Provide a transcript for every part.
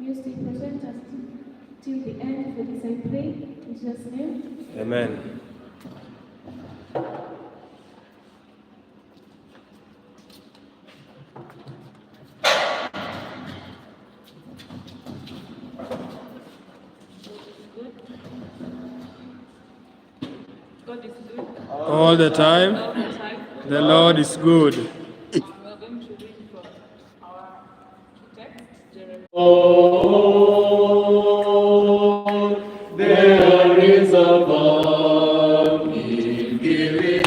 you stay protect us till the end. For this I pray, in Jesus' name. Amen. God is good. All the time. All the time. The Lord is good. We are going to read from our text, Jeremiah. Oh, there is a balm in Gilead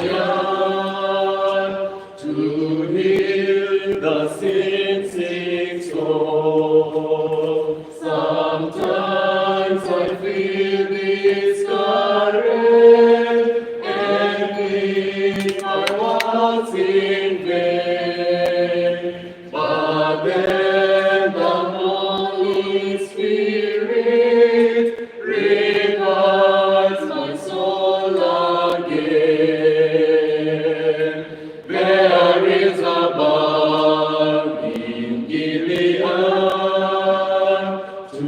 to heal the sin-sick soul. Sometimes I feel discouraged and think my was in vain, but then the Holy Spirit revives my soul again. There is a balm in Gilead to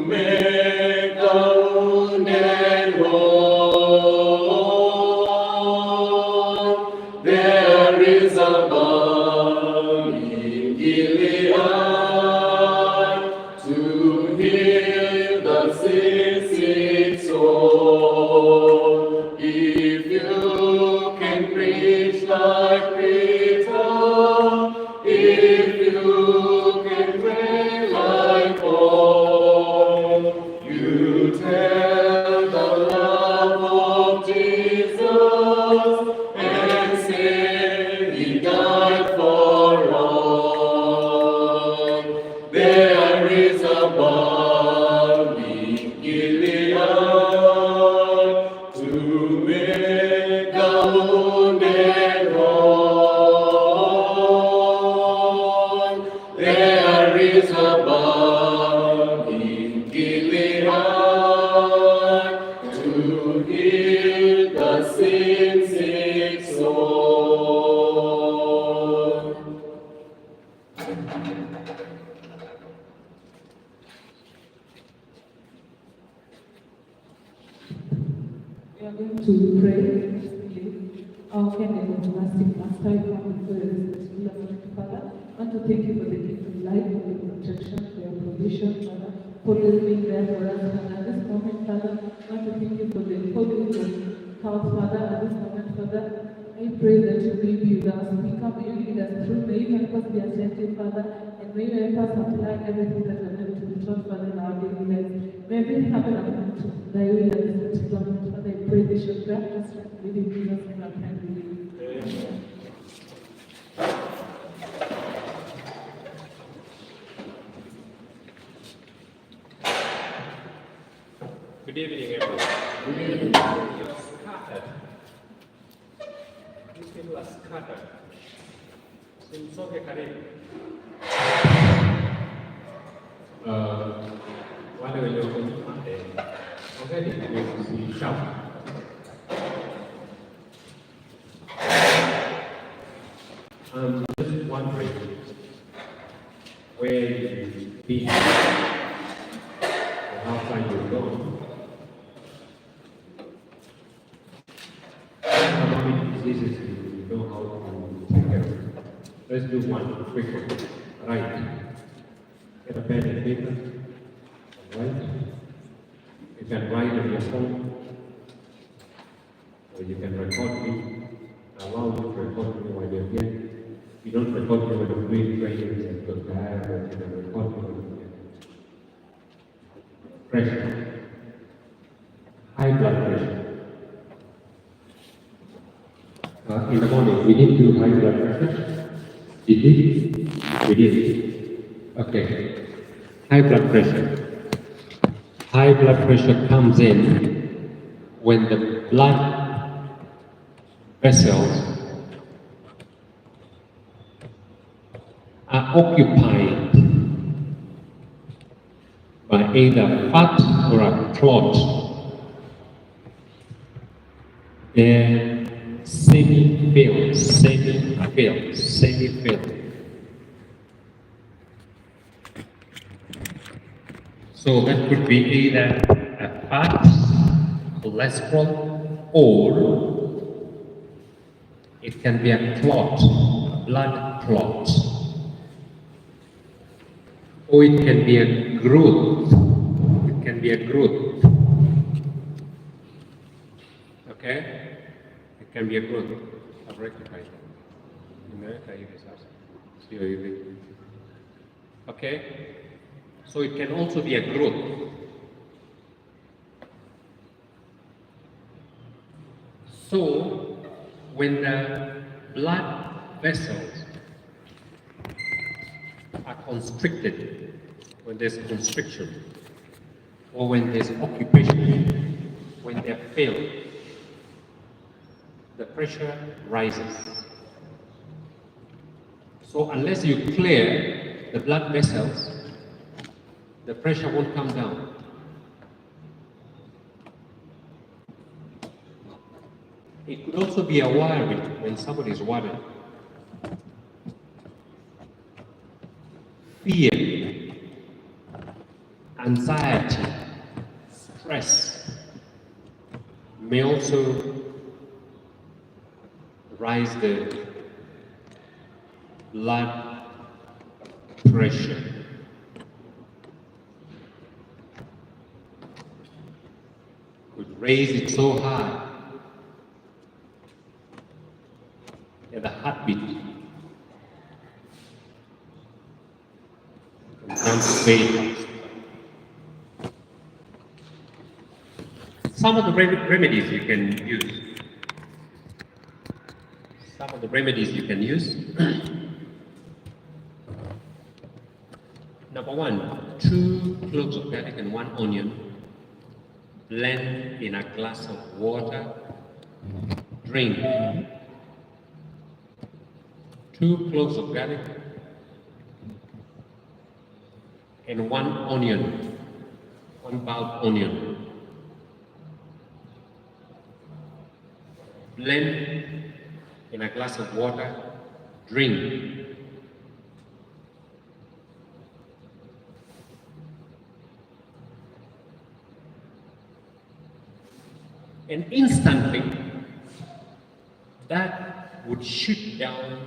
make the wounded whole. There is a balm in Gilead to heal the sick soul. If you can preach like Peter, if you can pray like Paul, you tell the love of Jesus and say He died for all. There is a balm in Gilead to make the wounded whole. There is a balm in Gilead to heal the sin-sick soul. We are going to pray. Our kind and everlasting Master, I come before you this beloved Father. I want to thank you for the gift of life, for your protection, for your provision, Father, for being there for us, Father. At this moment, Father, I want to thank you for the holding of house, Father. At this moment, Father, I pray that you may be with us. We come, may you lead us through. May you help us be attentive, Father, and may you help us apply everything that we're going to be taught, Father, in our daily lives. May everything happen according to thy will and this moment, Father. I pray they should grant us with in Jesus' name, I pray. Good evening, everyone. You're scattered. These people are scattered. Simsoke karibu. Wale walioko nyuma wageni usishauri. I'm just wondering where you've been or how far you've gone. How many diseases you know how to take care of? Let's do one quick one. Right. Get a pen and paper. Right. You can write on your phone, or you can record me. Allow you to record me while you're here. You don't record me when I'm doing trainings and prepare, but you can record me when I'm here. Pressure. High blood pressure. In the morning, we didn't do high blood pressure. Did we? We did. Okay. High blood pressure. High blood pressure comes in when the blood vessels are occupied by either fat or a clot. They're semi-filled. So that could be either a fat, cholesterol, or it can be a clot, a blood clot. Or it can be a growth. It can be a growth. Okay? It can be a growth. I've rectified that. America, it is us. COUV. Okay? So it can also be a growth. So when the blood vessels are constricted, when there's constriction, or when there's occupation, when they're filled, the pressure rises. So unless you clear the blood vessels, the pressure won't come down. It could also be a worry when somebody is worried. Fear, anxiety, stress may also rise the blood pressure. Could raise it so high that the heartbeat becomes very fast. Some of the remedies you can use. Some of the remedies you can use. Number one, 2 cloves of garlic and 1 onion. Blend in a glass of water. Drink. 2 cloves of garlic and 1 onion, 1 bulb onion. Blend in a glass of water, drink. And instantly, that would shoot down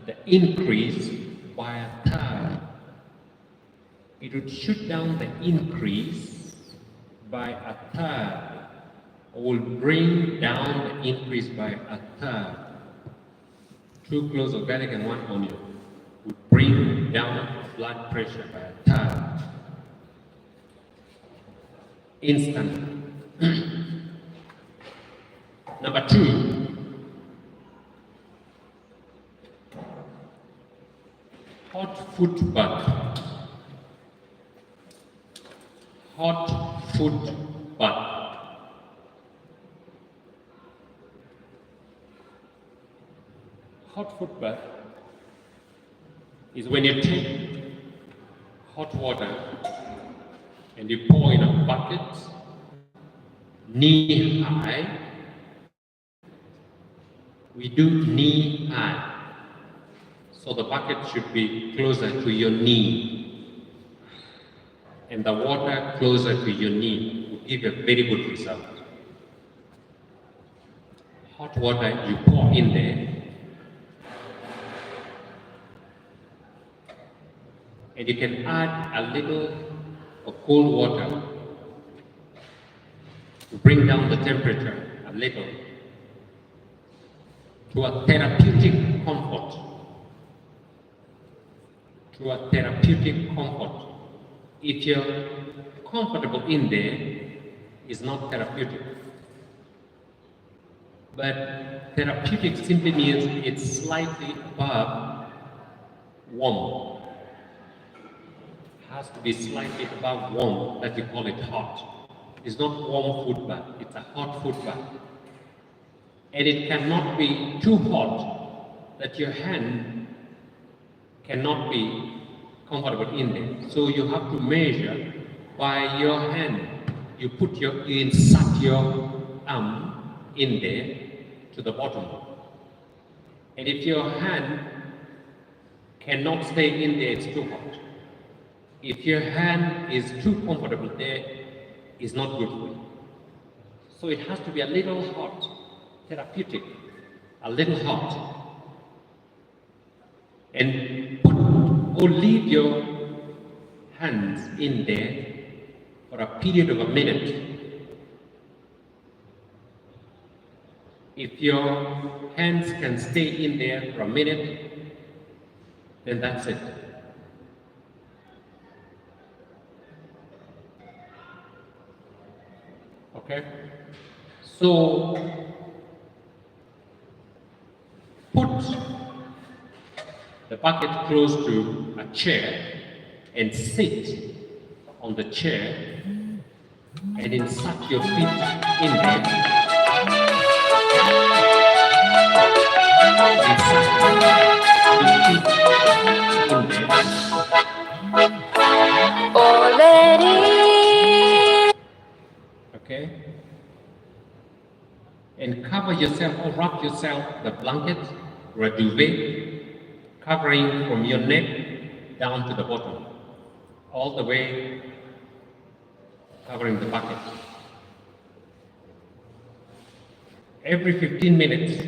the increase by a third. It would shoot down the increase by a third. Will bring down the increase by a third. 2 cloves of garlic and 1 onion would bring down blood pressure by a third. Instantly. Number 2, hot foot bath. Hot foot bath. Hot foot bath is when you take hot water and you pour in a bucket knee high. We do knee high. So the bucket should be closer to your knee. And the water closer to your knee will give a very good result. Hot water you pour in there. And you can add a little of cold water to bring down the temperature a little to a therapeutic comfort. To a therapeutic comfort. If you're comfortable in there, it's not therapeutic. But therapeutic simply means it's slightly above warm. Has to be slightly above warm that you call it hot. It's not warm foot bath, it's a hot foot bath. And it cannot be too hot that your hand cannot be comfortable in there. So you have to measure by your hand. You insert your arm in there to the bottom. And if your hand cannot stay in there, it's too hot. If your hand is too comfortable there, it's not good for you. So it has to be a little hot, therapeutic, a little hot. And put or leave your hands in there for a period of a minute. If your hands can stay in there for a minute, then that's it. Okay? So, put the bucket close to a chair and sit on the chair and insert your feet in there. Insert your feet in there. Okay? And cover yourself or wrap yourself the blanket or a duvet, covering from your neck down to the bottom, all the way covering the bucket. Every 15 minutes,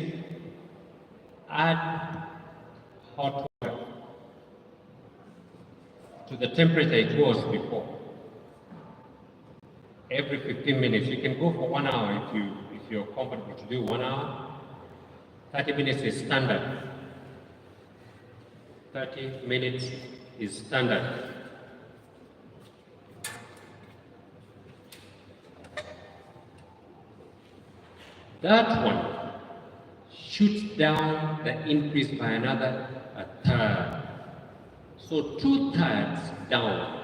add hot water to the temperature it was before. Every 15 minutes, you can go for 1 hour if you're comfortable to do 1 hour. 30 minutes is standard. 30 minutes is standard. That one shoots down the increase by another third. So 2/3 down.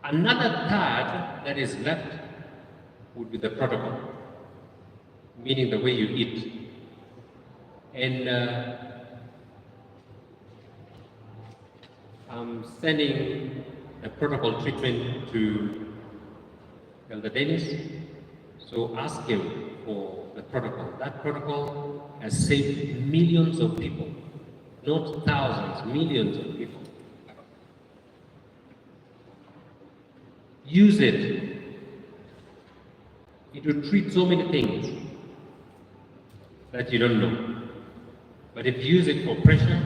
Another third that is left would be the protocol, meaning the way you eat. And I'm sending a protocol treatment to Elder Dennis, so ask him for the protocol. That protocol has saved millions of people, not thousands, millions of people. Use it. It will treat so many things that you don't know. But if you use it for pressure,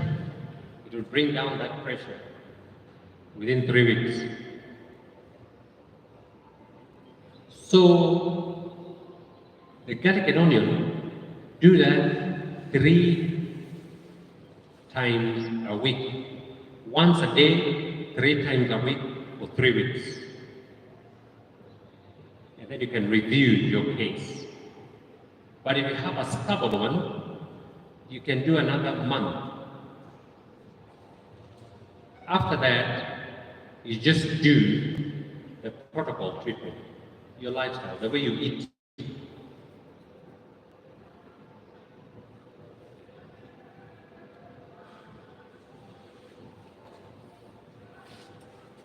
it will bring down that pressure within 3 weeks. So, the garlic and onion, do that 3 times a week. Once a day, 3 times a week for 3 weeks. And then you can review your case. But if you have a stubborn one, you can do another month. After that, you just do the protocol treatment, your lifestyle, the way you eat.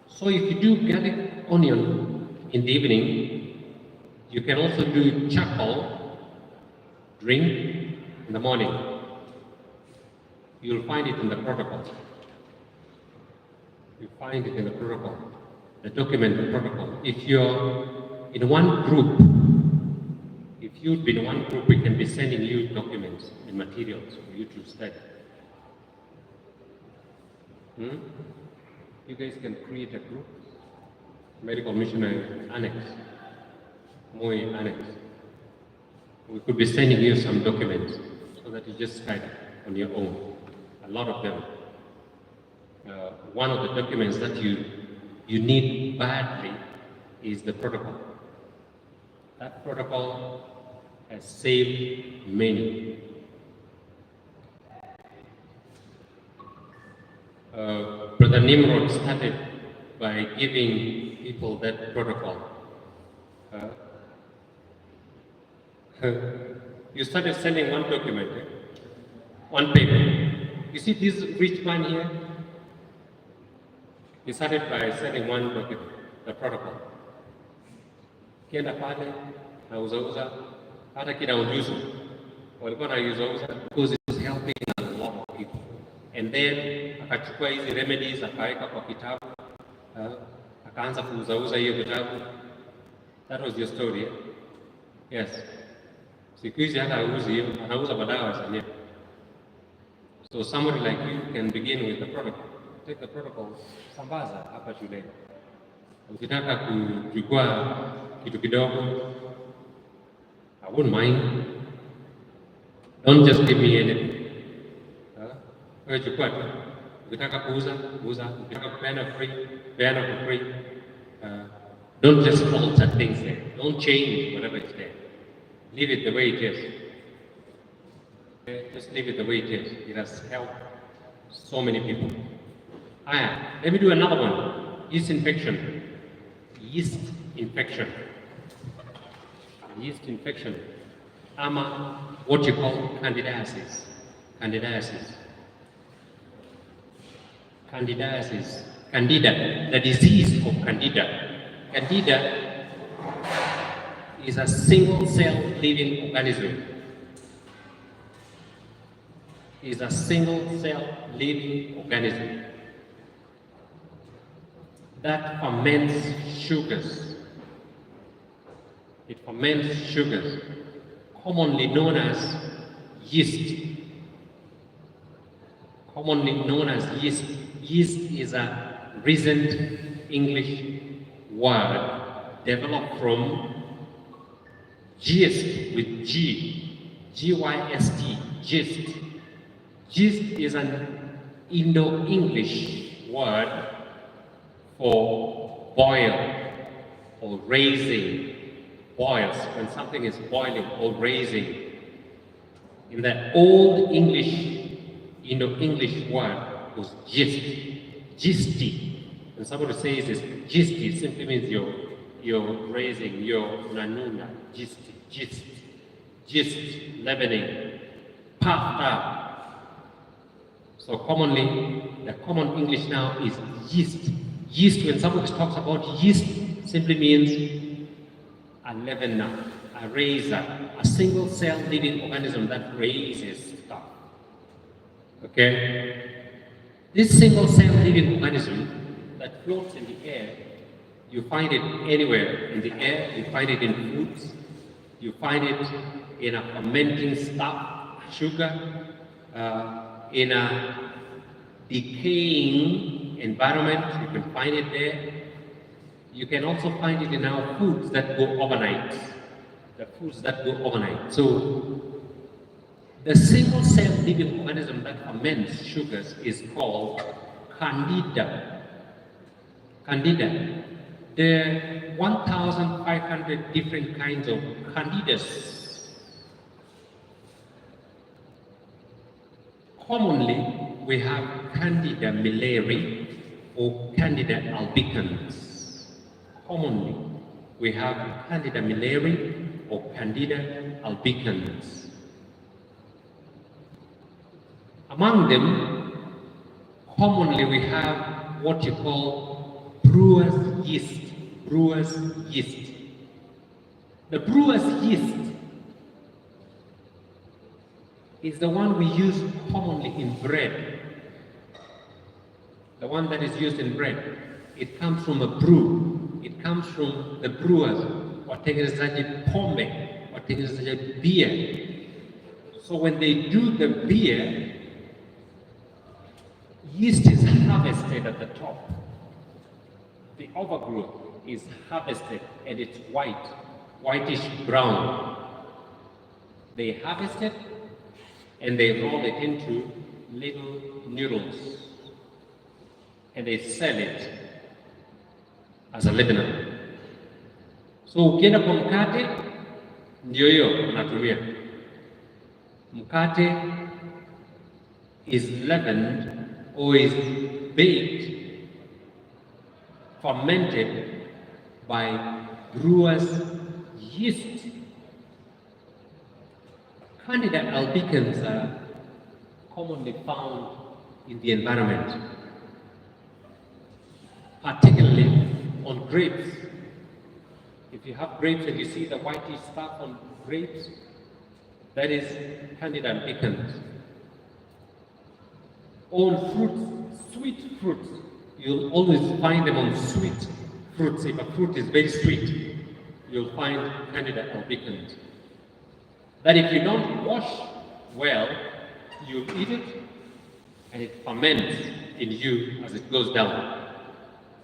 So if you do garlic onion in the evening, you can also do charcoal drink in the morning. You'll find it in the protocol. You find it in the protocol, the document, the protocol. If you're in one group, if you've been in one group, we can be sending you documents and materials for you to study. You guys can create a group, Medical Missionary Annex, MOI Annex. We could be sending you some documents so that you just study on your own. A lot of them. One of the documents that you need badly is the protocol. That protocol has saved many. Brother Nimrod started by giving people that protocol. You started sending one document, one paper. You see this rich man here? He started by sending one document, the protocol. Kienda pale, nauza, hata kina ujuzi. Walikuwa na uza because it was helping a lot of people. and then akachukua hizi remedies akaweka kwa kitabu, akaanza kuuzauza hiyo vitabu. That was your story, eh? Yes. Siku hizi hata hauzi hiyo, anauza madawa zenyewe. So somebody like you can begin with the protocol. Take the protocol, sambaza hapa shuleni. Ukitaka kuchukua kitu kidogo, I wouldn't mind. Don't just give me anything. Wewe chukua tu. Ukitaka kuuza, uza. Ukitaka kupeana free, peana for free. Don't just alter things there. Don't change whatever is there. Leave it the way it is. Okay? Just leave it the way it is. It has helped so many people. Let me do another one. Yeast infection. Yeast infection. Yeast infection. What you call candidiasis. Candidiasis. Candidiasis. Candida, the disease of Candida. Candida is a single-cell living organism. Is a single-cell living organism that ferments sugars. It ferments sugars, commonly known as yeast. Commonly known as yeast. Yeast is a recent English word developed from gist with G-Y-S-T, gist. Gist is an Indo-English word for boil or raising. Boils, when something is boiling or raising. In the old English, Indo-English word was gist, gisty. When somebody says it's gisty, it simply means you're raising, you're nanuna, gisty, gist, leavening, puffed up. So commonly, the common English now is yeast. Yeast, when somebody talks about yeast, simply means a leavener, a raiser, a single cell living organism that raises stuff. Okay? This single cell living organism that floats in the air, you find it anywhere in the air, you find it in fruits, you find it in a fermenting stuff, sugar, in a decaying environment, you can find it there. You can also find it in our foods that go overnight. The foods that go overnight. So, the single cell living organism that ferments sugars is called Candida. Candida. There are 1,500 different kinds of Candidas. Commonly, we have Candida milliari or Candida albicans. Commonly, we have Candida milliari or Candida albicans. Among them, commonly we have what you call brewer's yeast. Brewer's yeast. The brewer's yeast is the one we use commonly in bread. The one that is used in bread. It comes from a brew. It comes from the brewers, watengenezaji pombe, watengenezaji beer. So when they do the beer, yeast is harvested at the top. The overgrowth is harvested and it's white, whitish brown. They harvest it and they roll it into little noodles and they sell it as a leavener. So ukienda kwa mkate, ndio hiyo unatumia. Mkate is leavened or is baked, fermented by brewer's yeast. Candida albicans are commonly found in the environment, particularly on grapes. If you have grapes and you see the whitish stuff on grapes, that is Candida albicans. on fruits, sweet fruits. You'll always find them on sweet fruits. If a fruit is very sweet, you'll find Candida albicans. That if you don't wash well, you'll eat it and it ferments in you as it goes down.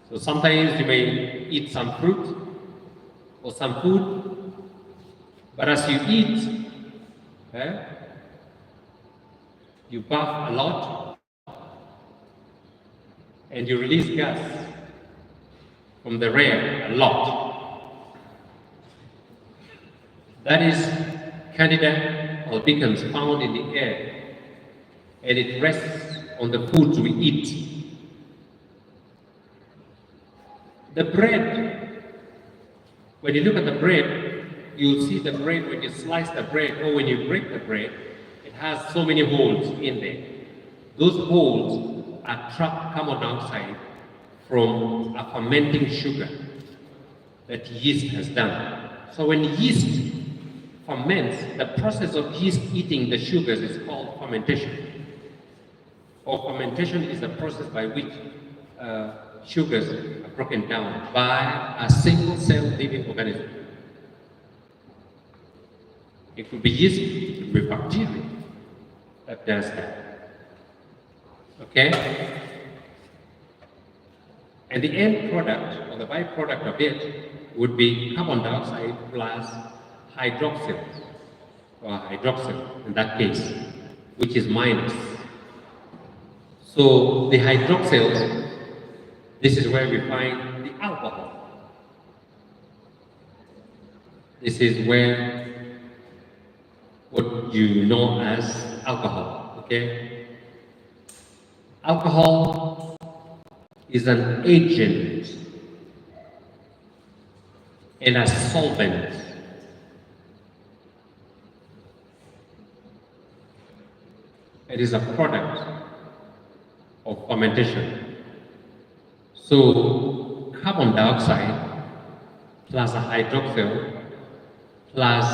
So sometimes you may eat some fruit or some food, but as you eat, you puff a lot and you release gas from the rear a lot. That is Candida albicans found in the air, and it rests on the foods we eat. The bread, when you look at the bread, you'll see the bread, when you slice the bread or when you break the bread, it has so many holes in there. Those holes are trapped carbon dioxide from a fermenting sugar that yeast has done. So when yeast ferments, the process of yeast eating the sugars is called fermentation. Or fermentation is the process by which sugars are broken down by a single cell living organism. It could be yeast, it could be bacteria that does that. Okay? And the end product or the byproduct of it would be carbon dioxide plus hydroxyl, or hydroxyl in that case, which is minus. So the hydroxyl, this is where we find the alcohol. This is where what you know as alcohol, okay? Alcohol is an agent and a solvent. It is a product of fermentation. So carbon dioxide plus a hydroxyl plus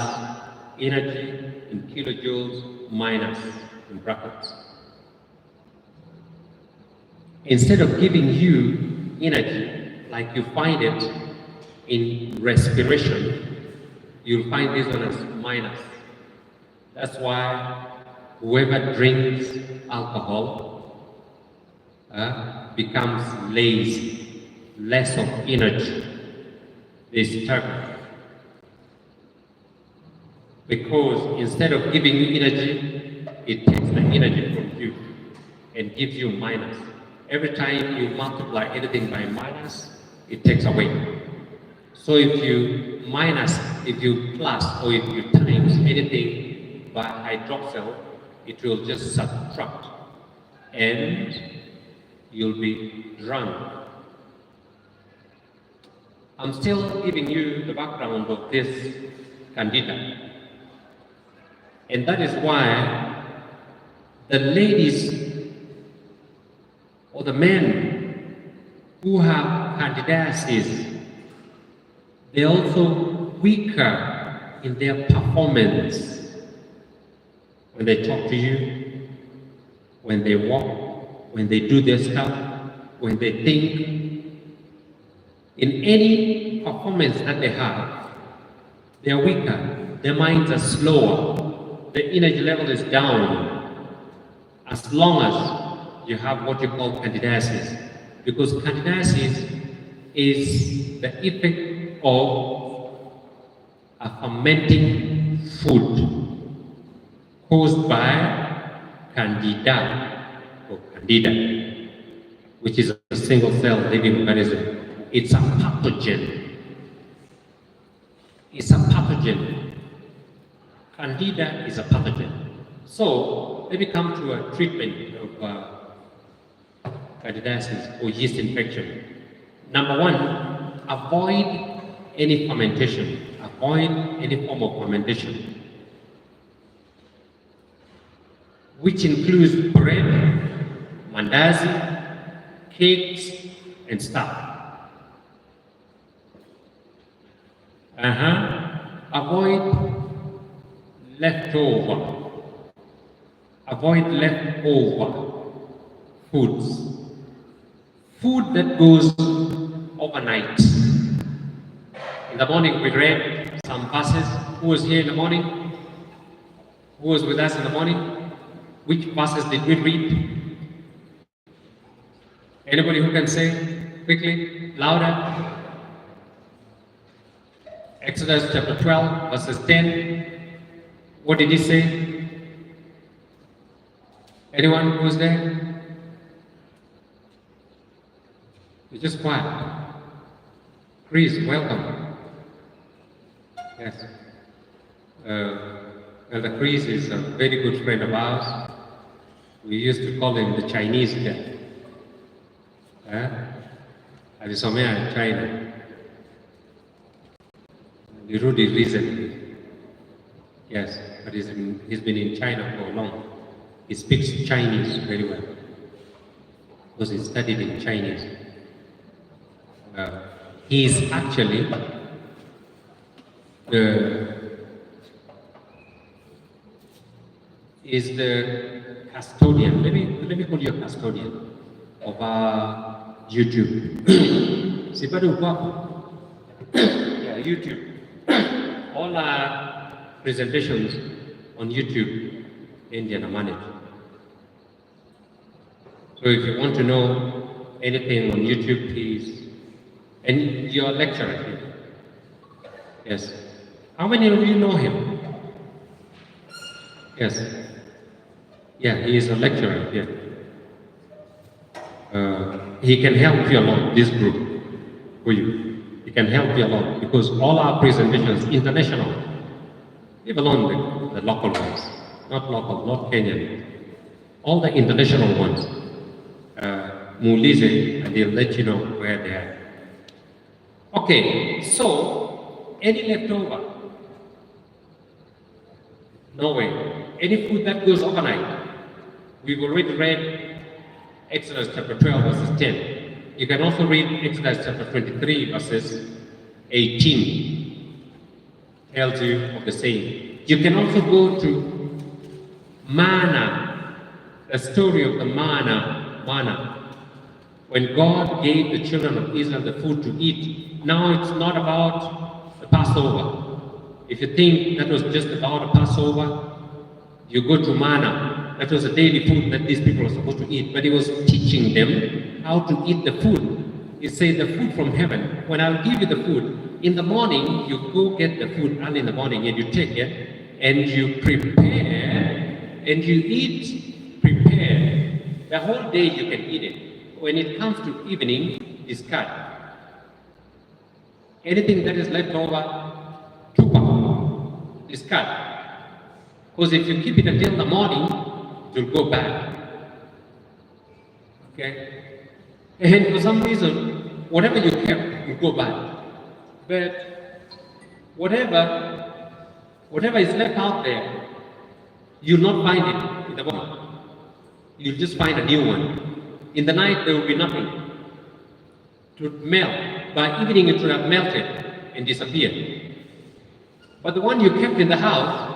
energy in kilojoules minus in brackets. Instead of giving you energy like you find it in respiration, you'll find this one as minus. That's why whoever drinks alcohol becomes lazy, less of energy. They stagnate. Because instead of giving you energy, it takes the energy from you and gives you minus. Every time you multiply anything by minus, it takes away. So if you minus, if you plus, or if you times anything by hydroxyl, it will just subtract and you'll be drunk. I'm still giving you the background of this candida. And that is why the ladies or the men who have candidiasis, they're also weaker in their performance when they talk to you, when they walk, when they do their stuff, when they think. In any performance that they have, they are weaker, their minds are slower, the energy level is down, as long as you have what you call candidiasis. Because candidiasis is the effect of a fermenting food caused by candida or candida, which is a single cell living organism. It's a pathogen. It's a pathogen. Candida is a pathogen. So let me come to a treatment of candidiasis or yeast infection. Number one, avoid any fermentation. Avoid any form of fermentation, which includes bread, mandazi, cakes, and stuff. Avoid leftover. Avoid leftover. foods. Food that goes overnight. In the morning we read some verses. Who was here in the morning? Who was with us in the morning? Which verses did we read? Anybody who can say quickly, louder? Exodus chapter 12, verses 10. What did he say? Anyone who was there? You're just quiet. Chris, welcome. Yes. Elder Chris is a very good friend of ours. We used to call him the Chinese guy. Alisomea in China. Nirudi recently. Yes, but he's been in China for long. He speaks Chinese very well because he studied in Chinese. He is actually the custodian. Let me call you a custodian of YouTube. Sipadu Papa. Yeah, YouTube. All our presentations on YouTube, Indian are managed. So if you want to know anything on YouTube, please. And you're a lecturer here. Yes. How many of you know him? Yes. Yeah, he is a lecturer here. He can help you a lot, this group, for you. He can help you a lot because all our presentations, international, leave alone the local ones, not local, not Kenyan, all the international ones. Muulize, and they'll let you know where they are. Okay, so any leftover? No way. Any food that goes overnight? We've already read Exodus chapter 12, verses 10. You can also read Exodus chapter 23, verses 18. Tells you of the same. You can also go to manna, the story of the manna. When God gave the children of Israel the food to eat, now it's not about the Passover. If you think that was just about a Passover, you go to manna. That was a daily food that these people were supposed to eat. But he was teaching them how to eat the food. He said, the food from heaven. When I'll give you the food, in the morning, you go get the food early in the morning and you take it and you prepare and you eat prepared. The whole day you can eat it. When it comes to evening, discard. Anything that is left over, discard. Because if you keep it until the morning, it will go bad. Okay? And for some reason, whatever you kept will go bad. But whatever is left out there, you'll not find it in the morning. You'll just find a new one. In the night, there will be nothing. It would melt. By evening, it would have melted and disappeared. But the one you kept in the house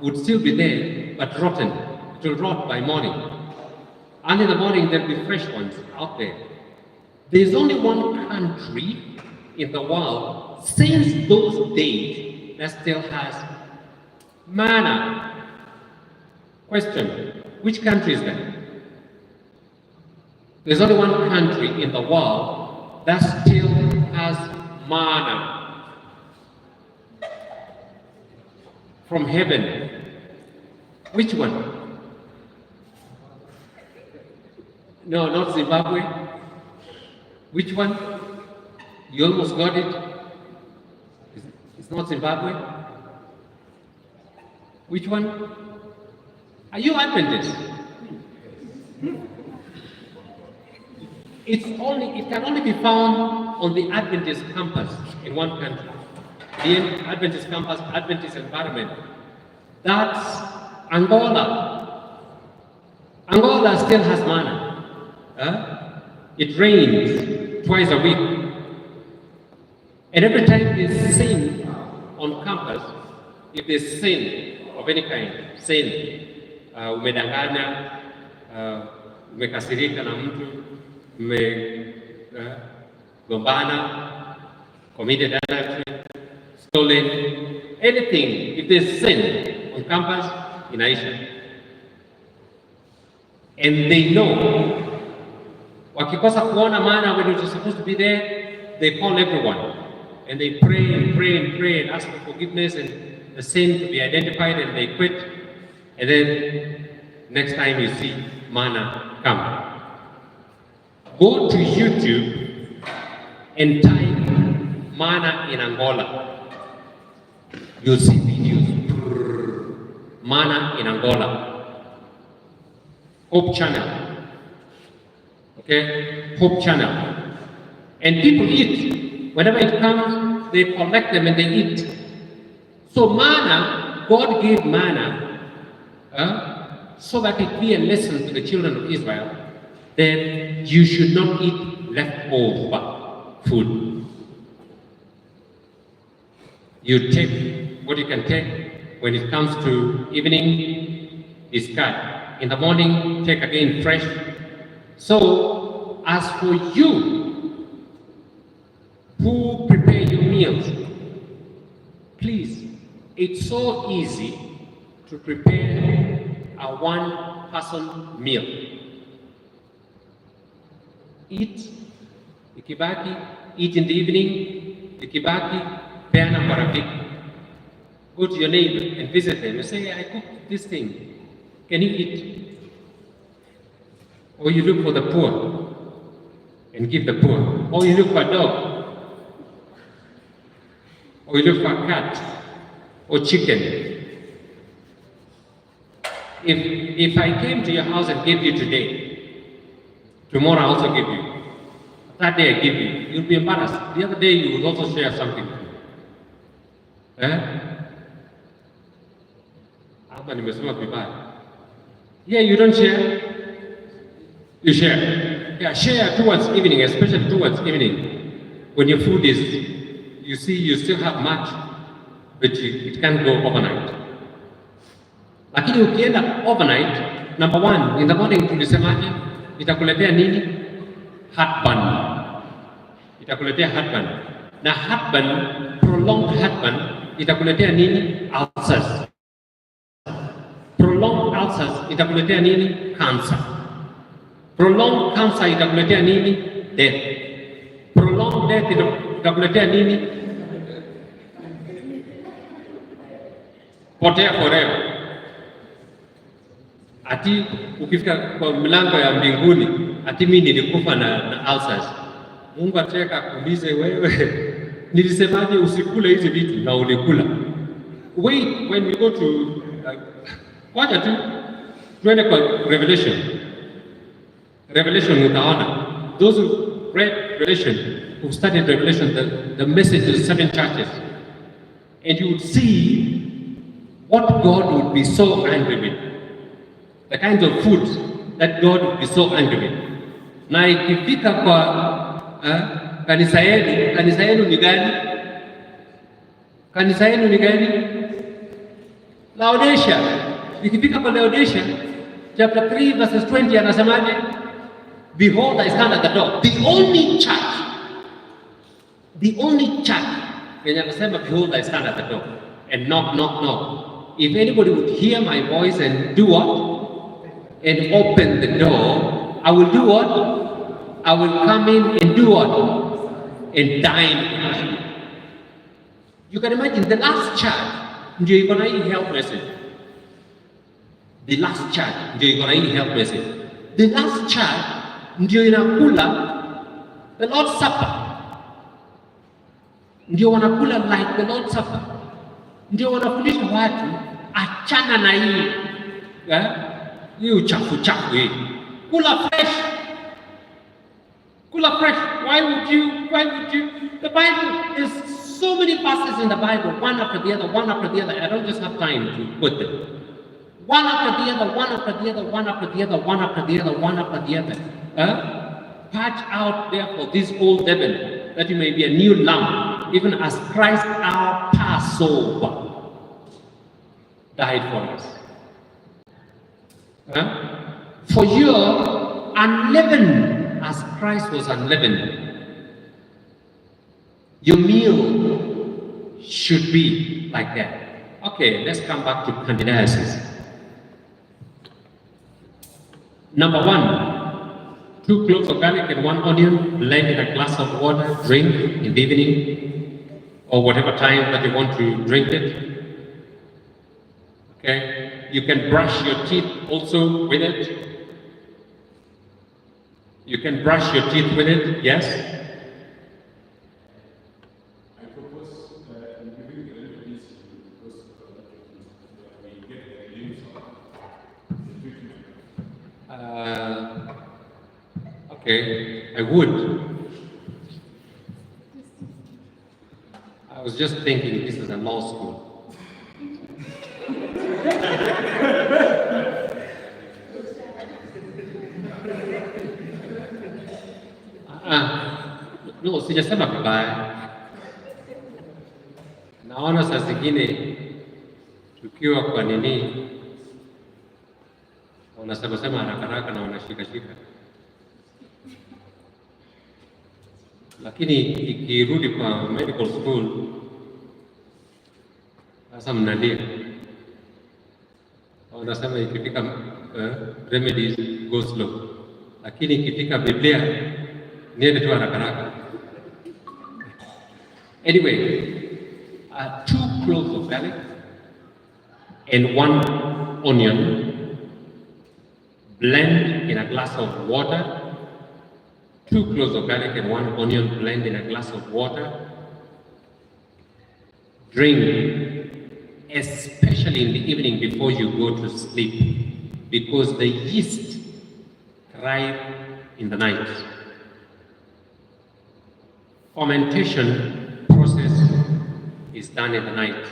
would still be there, but rotten. It will rot by morning. And in the morning, there will be fresh ones out there. There is only one country in the world since those days that still has manna. Question, which country is that? There's only one country in the world that still has manna from heaven. Which one? No, not Zimbabwe. Which one? You almost got it. It's not Zimbabwe. Which one? Are you Adventist? It can only be found on the Adventist campus in one country. The Adventist campus, Adventist environment. That's Angola. Angola still has manna. It rains twice a week. And every time there's sin on campus, if there's sin of any kind, sin, umedanganya, umekasirika na mtu, gombana, committed adultery, stolen, anything, if there's sin on campus, inaisha. And they know, wakikosa kuona maana when you're supposed to be there, they call everyone. And they pray and pray and pray and ask for forgiveness and the sin to be identified, and they quit. And then next time you see manna come. Go to YouTube and type manna in Angola. You'll see videos. Manna in Angola. Hope Channel. Okay? Hope Channel. And people eat. Whenever it comes, they collect them and they eat. So manna, God gave manna so that it be a lesson to the children of Israel. Then you should not eat leftover food. You take what you can take. When it comes to evening, discard. In the morning, take again fresh. So, as for you who prepare your meals, please, it's so easy to prepare a one-person meal. Eat, ikibaki, eat in the evening, ikibaki, peana marafiki. Go to your neighbor and visit them and say, I cooked this thing. Can you eat? Or you look for the poor and give the poor. Or you look for a dog. Or you look for a cat or chicken. If I came to your house and gave you today, tomorrow I also give you. That day I give you. You'll be embarrassed. The other day you will also share something. Yeah, you don't share. You share. Yeah, share towards evening, especially towards evening. When your food is, you see, you still have much, but it can't go overnight. Lakini ukienda overnight, number one, in the morning tulisemaje, itakuletea nini? Heartburn. Itakuletea heartburn. Na heartburn, prolonged heartburn, itakuletea nini? Ulcers. Prolonged ulcers itakuletea nini? Cancer. Prolonged cancer itakuletea nini? Death. Prolonged death itakuletea nini? Potea forever. Ati ukifika kwa milango ya mbinguni, ati mimi nilikufa na ulcers. Mungu ataka kuulize wewe, nilisemaje usikule hizi vitu na ulikula? Wait, when we go to wacha tu tuende kwa Revelation utaona. Those who read Revelation, who studied Revelation, the message of the 7 churches, and you would see what God would be so angry with. The kinds of foods that God would be so angry with. Na ikifika kwa kanisa yenu ni gani? Kanisa yenu ni gani? Laodicea. Ikifika kwa Laodicea, chapter 3 verses 20 anasemaje? Behold, I stand at the door. The only church when anasema behold, I stand at the door and knock, knock, knock. If anybody would hear my voice and do what? And open the door, I will do what? I will come in and do what? And dine with you. You can imagine the last church ndio iko na hii health message. The last church ndio iko na hii health message. The last church ndio inakula the Lord's Supper. Ndio wanakula like the Lord's Supper. Ndio wanafundisha watu achana na hii hii uchafu hii. Kula fresh. Kula fresh. Why would you? The Bible, there's so many verses in the Bible, one after the other, one after the other. I don't just have time to put them. One after the other, one after the other, one after the other, one after the other, one after the other. Patch out therefore this old leaven, that you may be a new lamb, even as Christ our Passover died for us. For your unleavened as Christ was unleavened. Your meal should be like that. Okay, let's come back to candidiasis. Number 1, 2 cloves of garlic and 1 onion, blend in a glass of water, drink in the evening or whatever time that you want to drink it. Okay, you can brush your teeth also with it. You can brush your teeth with it, yes? I propose in giving a little bit because we get a glimpse of the treatment. Okay, I would. I was just thinking this is a law school. No, sijasema vibaya. Naona saa zingine tukiwa kwa nini wanasema haraka na wanashika, lakini ikirudi kwa medical school sasa mnalia. Wanasema ikifika remedies go slow, lakini ikifika Biblia niende tu haraka. Anyway, 2 cloves of garlic and 1 onion, blend in a glass of water. 2 cloves of garlic and 1 onion, blend in a glass of water. Drink, especially in the evening before you go to sleep, because the yeast thrive in the night. Fermentation process is done in the night.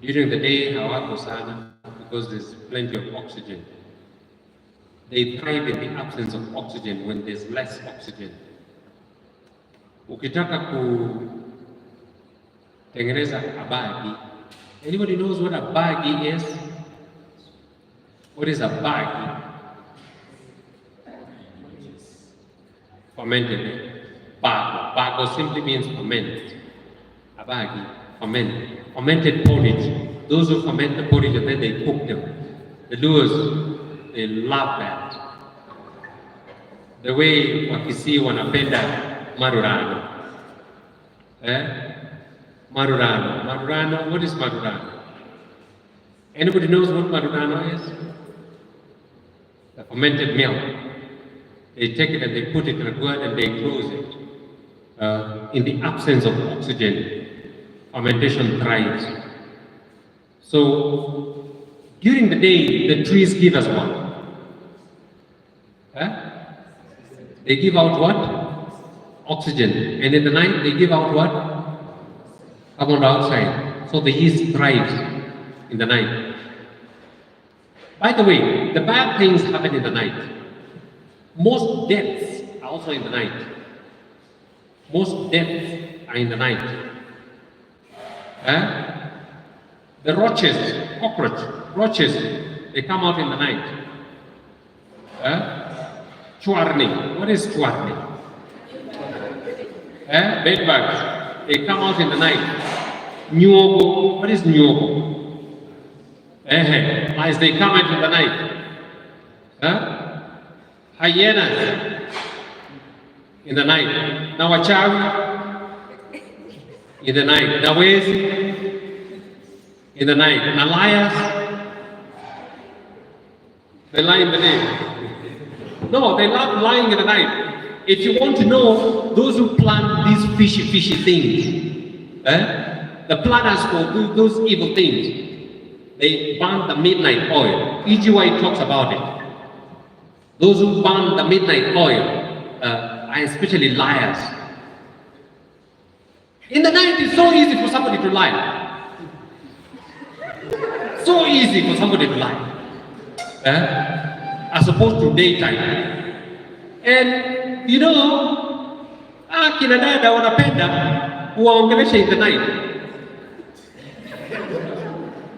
During the day, hawako sana because there's plenty of oxygen. They thrive in the absence of oxygen when there's less oxygen. Ukitaka kutengeneza abagi, anybody knows what a bagi is? What is a bagi? Fermented. Bago simply means ferment. Abagi, ferment. Fermented porridge. Those who ferment the porridge and then they cook them. The Luos, they love that. The way Wakisi wanapenda marurano. Marurano, what is marurano? Anybody knows what marurano is? The fermented milk. They take it and they put it in a gourd and they close it. In the absence of oxygen, fermentation thrives. So, during the day, the trees give us what? They give out what? Oxygen. And in the night, they give out what? Carbon dioxide. So the yeast thrives in the night. By the way, the bad things happen in the night. Most deaths are also in the night. Most deaths are in the night. The roaches, they come out in the night. Chwarni, what is chwarni? Bedbugs, they come out in the night. Nyuogo, what is nyuogo? As they come out in the night. Hyenas in the night. Now wachawi in the night. Nawezi in the night. And liars, they lie in the day. No, they love lying in the night. If you want to know those who plant these fishy things, the planners for those evil things, they burn the midnight oil. EGY talks about it. Those who burn the midnight oil are especially liars. In the night, it's so easy for somebody to lie. So easy for somebody to lie. As opposed to daytime. And you know, kina dada wanapenda kuwaongelesha in the night.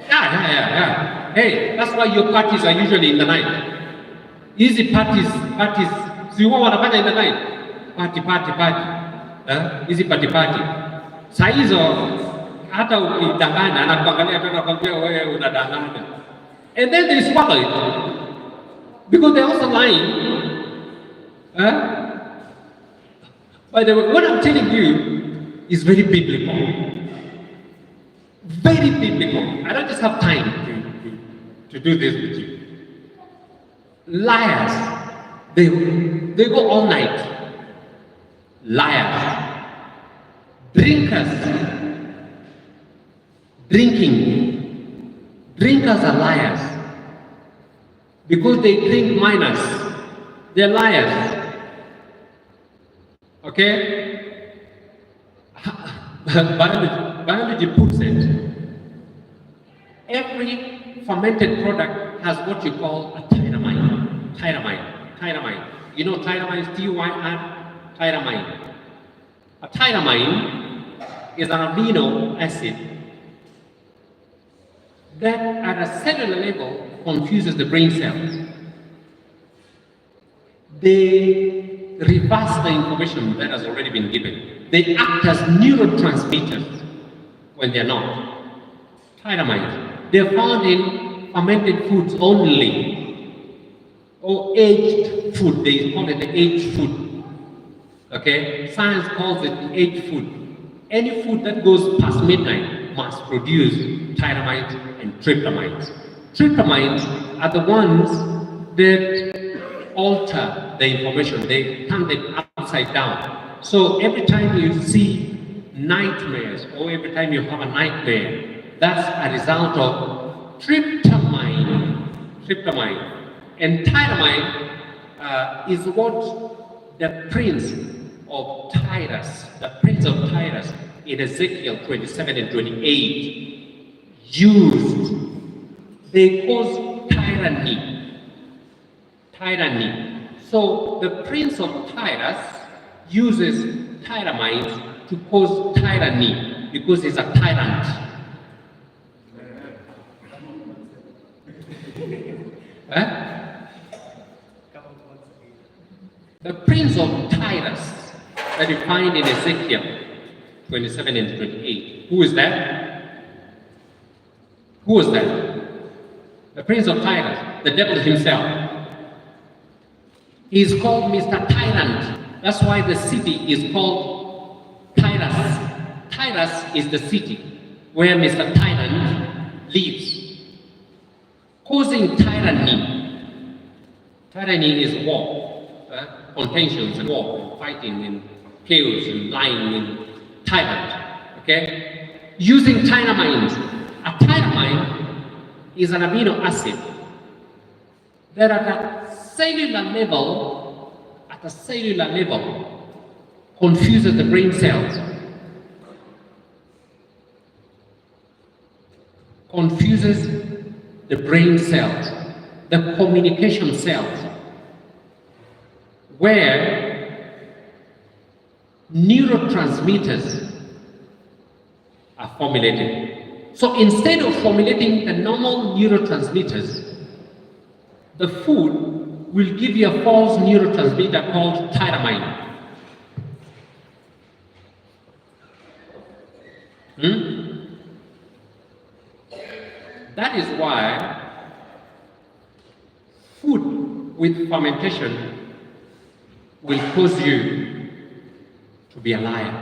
Yeah. Hey, that's why your parties are usually in the night. Hizi parties, si huwa wanafanya in the night, party. Hizi party. Saa hizo hata ukidanganya anakuangalia tu anakwambia wewe unadanganya. And then they swallow it. Because they're also lying. By the way, what I'm telling you is very biblical. Very biblical. I don't just have time to do this with you. Liars, they go all night. Liars. Drinkers. Drinkers are liars. Because they drink minors. They're liars. Okay? Biology puts it. Every fermented product has what you call a tyramine. Tyramine. You know tyramine is T-Y-R, tyramine. A tyramine is an amino acid that at a cellular level confuses the brain cells. They reverse the information that has already been given. They act as neurotransmitters when they're not. Tyramines. They're found in fermented foods only, or aged food. They call it the aged food. Okay? Science calls it the aged food. Any food that goes past midnight must produce tyramines and tryptamines. Tryptamines are the ones that alter the information. They turn it upside down. So every time you see nightmares or every time you have a nightmare, that's a result of tryptamine. And tyramine is what the prince of Tyrus in Ezekiel 27 and 28 used. They cause tyranny. So the prince of Tyrus uses tyramines to cause tyranny because he's a tyrant. The prince of Tyrus that you find in Ezekiel 27 and 28. Who is that? Who was that? The prince of Tyrus, the devil himself. He is called Mr. Tyrant. That's why the city is called Tyrus. Tyrus is the city where Mr. Tyrant lives, causing tyranny. Tyranny is war, contentions and war, and fighting and chaos and lying and tyrant. Okay? Using tyramines. A tyramine is an amino acid that at a cellular level confuses the brain cells. Confuses the brain cells, the communication cells, where neurotransmitters are formulated. So instead of formulating the normal neurotransmitters, the food will give you a false neurotransmitter called tyramine. That is why food with fermentation will cause you to be a liar.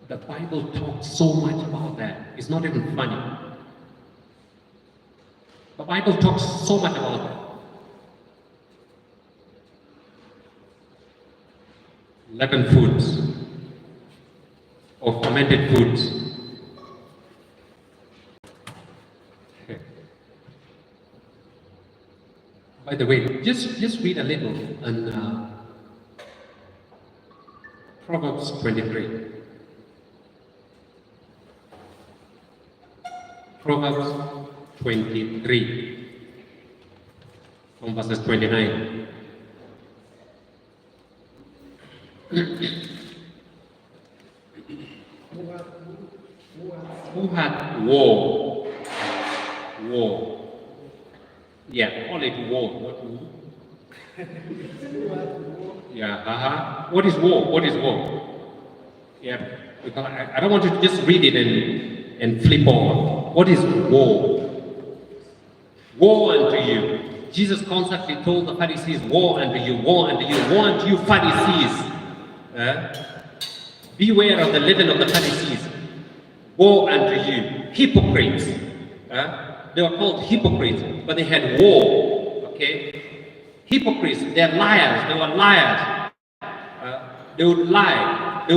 The Bible talks so much about that. It's not even funny. The Bible talks so much about that. 11 foods or fermented foods. Okay. By the way, just read a little on Proverbs 23. Proverbs 23, from verses 29. Who had war call it war. What war? Yeah, What is war? What is war? Yeah, because I don't want you to just read it and flip over. What is war? Woe unto you. Jesus constantly told the Pharisees, woe unto you, woe unto you, woe unto you, Pharisees. Beware of the leaven of the Pharisees. Woe unto you, hypocrites. They were called hypocrites, but they had woe. Okay? Hypocrites, they're liars, they were liars. They would lie, they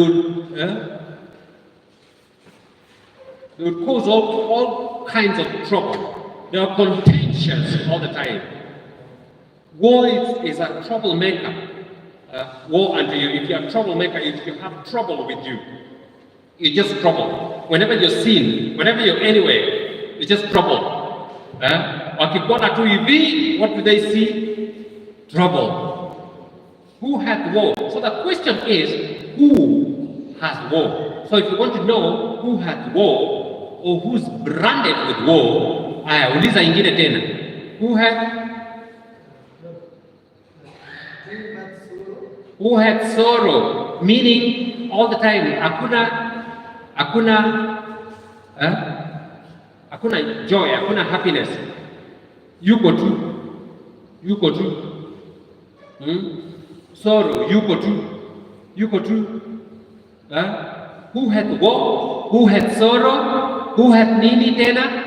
would cause all kinds of trouble. They are contentious all the time. Woe is a troublemaker. Woe unto you. If you are a troublemaker, if you have trouble with you, you just trouble. Whenever you're seen, whenever you're anywhere, you just trouble. Wakikuona tu hivi, what do they see? Trouble. Who had woe? So the question is, who has woe? So if you want to know who has woe, or who's branded with woe, uliza ingine tena. Who had sorrow, meaning all the time, hakuna joy, hakuna happiness. Yuko tu. Sorrow, yuko tu. Who had woe? Who had sorrow? Who had nini tena?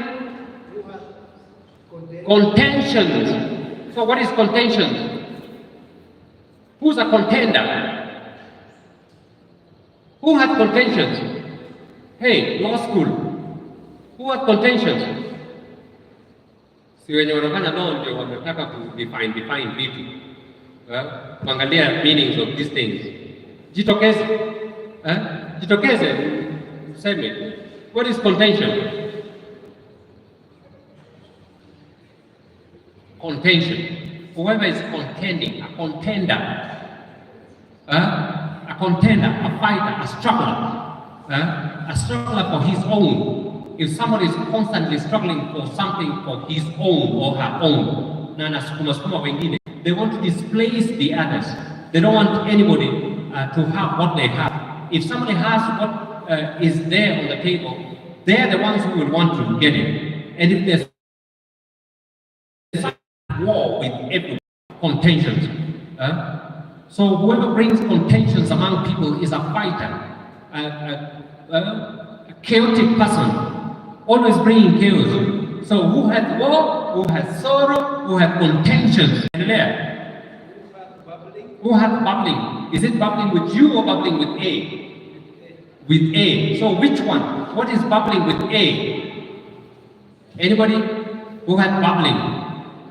Contentions. So what is contentions? Who's a contender? Who had contentions? Hey, law school. Who had contentions? Si wenye wanafanya law ndio wanataka define vitu. Kuangalia meanings of these things. Jitokeze. Jitokeze. Useme. What is contention? Contention. Whoever is contending, a contender, a fighter, a struggler for his own. If somebody is constantly struggling for something for his own or her own, they want to displace the others. They don't want anybody to have what they have. If somebody has what is there on the table, they're the ones who will want to get it. And if there's war with every contentions. So whoever brings contentions among people is a fighter, a chaotic person, always bringing chaos. So who had war, who had sorrow, who had contentions? Who had bubbling? Is it bubbling with you or bubbling with A? With A. So which one? What is bubbling with A? Anybody who had bubbling?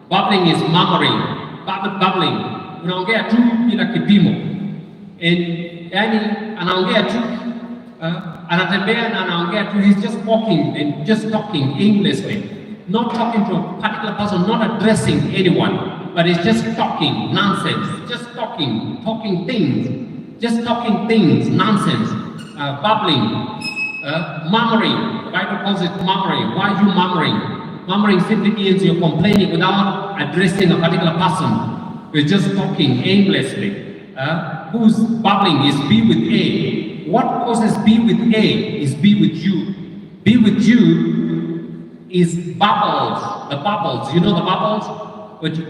Bubbling is murmuring, bubbling. Unaongea tu bila kipimo. Yani anaongea tu, anatembea na anaongea tu. He's just walking and just talking aimlessly, not talking to a particular person, not addressing anyone, but he's just talking nonsense, just talking things, nonsense, bubbling, murmuring. The Bible calls it murmuring. Why are you murmuring? Murmuring simply means you're complaining without addressing a particular person. You're just talking aimlessly. Who's bubbling is be with A. What causes be with A is be with you. Be with you is bubbles. The bubbles. You know the bubbles?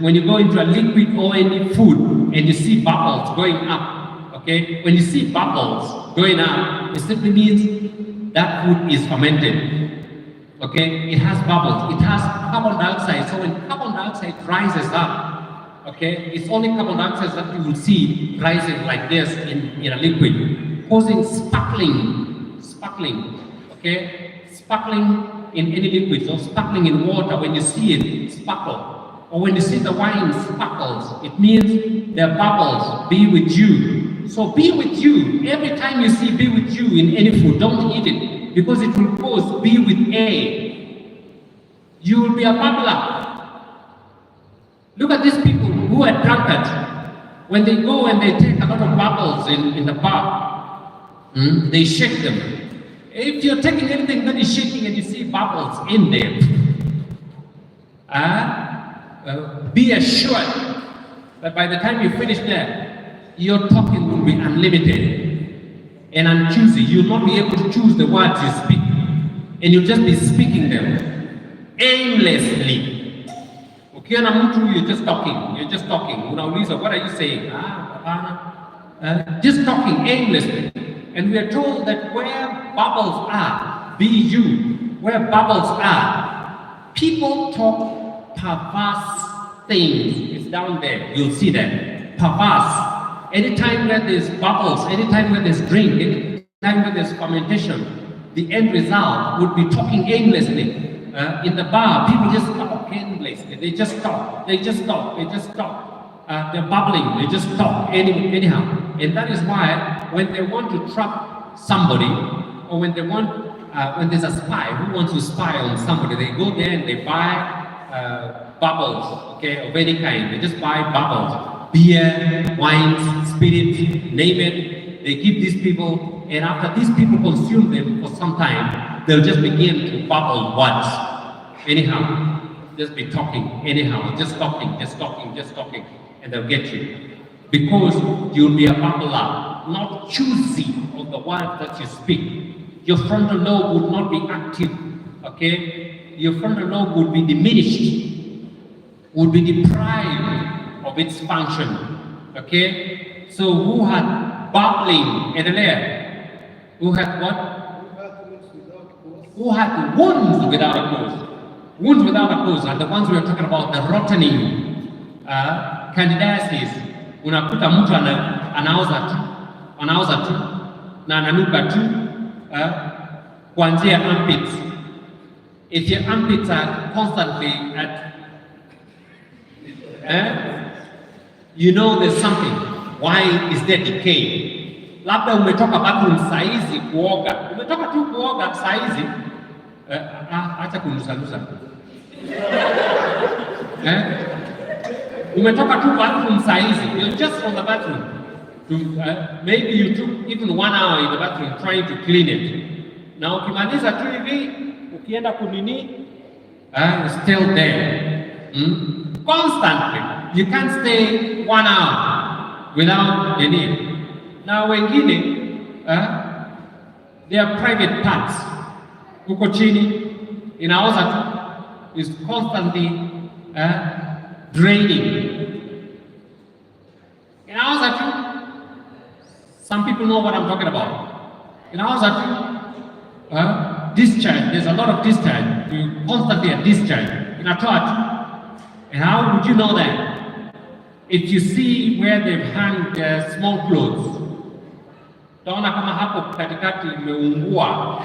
When you go into a liquid or any food and you see bubbles going up. Okay? When you see bubbles going up, it simply means that food is fermented. Okay, it has bubbles, it has carbon dioxide. So when carbon dioxide rises up, okay, it's only carbon dioxide that you will see rising like this in a liquid, causing sparkling, okay, sparkling in any liquid. So sparkling in water, when you see it, sparkle. Or when you see the wine sparkles, it means there are bubbles. Be with you. So be with you. Every time you see be with you in any food, don't eat it. Because it will cause be with A. You will be a bubbler. Look at these people who are drunkards. When they go and they take a lot of bubbles in the bar, they shake them. If you're taking anything that is shaking and you see bubbles in there, be assured that by the time you finish there, your talking will be unlimited and unchoosy. You'll not be able to choose the words you speak, and you'll just be speaking them aimlessly. Ukiona mtu, you're just talking. Unauliza, what are you saying? Just talking aimlessly. And we are told that where bubbles are, where bubbles are, people talk perverse things. It's down there. You'll see that. Perverse. Anytime where there's bubbles, anytime where there's drink, anytime where there's fermentation, the end result would be talking aimlessly. In the bar, people just talk aimlessly. They just talk. They're bubbling. They just talk anyhow. And that is why when they want to trap somebody, or when there's a spy who wants to spy on somebody, they go there and they buy bubbles, okay, of any kind. They just buy bubbles, beer, wines, spirits, name it. They give these people, and after these people consume them for some time, they'll just begin to bubble words. Anyhow, just be talking anyhow, just talking, and they'll get you. Because you'll be a babbler, not choosy of the words that you speak. Your frontal lobe would not be active, okay? Your frontal lobe would be diminished, would be deprived of its function, okay? So who had babbling in the air? Who had what? Who had wounds without a cause? Wounds without a cause are the ones we are talking about, the rottening candidiasis. Unakuta mtu anaoza tu na ananuka tu kuanzia armpits. If your armpits are constantly at, you know there's something. Why is there decay? Labda umetoka bathroom saizi kuoga. Umetoka tu kuoga saizi. Acha kunusanusa. Umetoka tu bathroom saizi. You're just from the bathroom. Maybe you took even 1 hour in the bathroom trying to clean it. Na ukimaliza tu hivi, ukienda kunini, still there. Constantly. You can't stay 1 hour without any. Now wengine, their private parts, huko chini, inaoza tu, is constantly draining. Inaoza tu. Some people know what I'm talking about. Inaoza tu, discharge. There's a lot of discharge. You constantly a discharge. Inatoa tu. And how would you know that? If you see where they've hung small clothes, taona kama hapo katikati imeungua.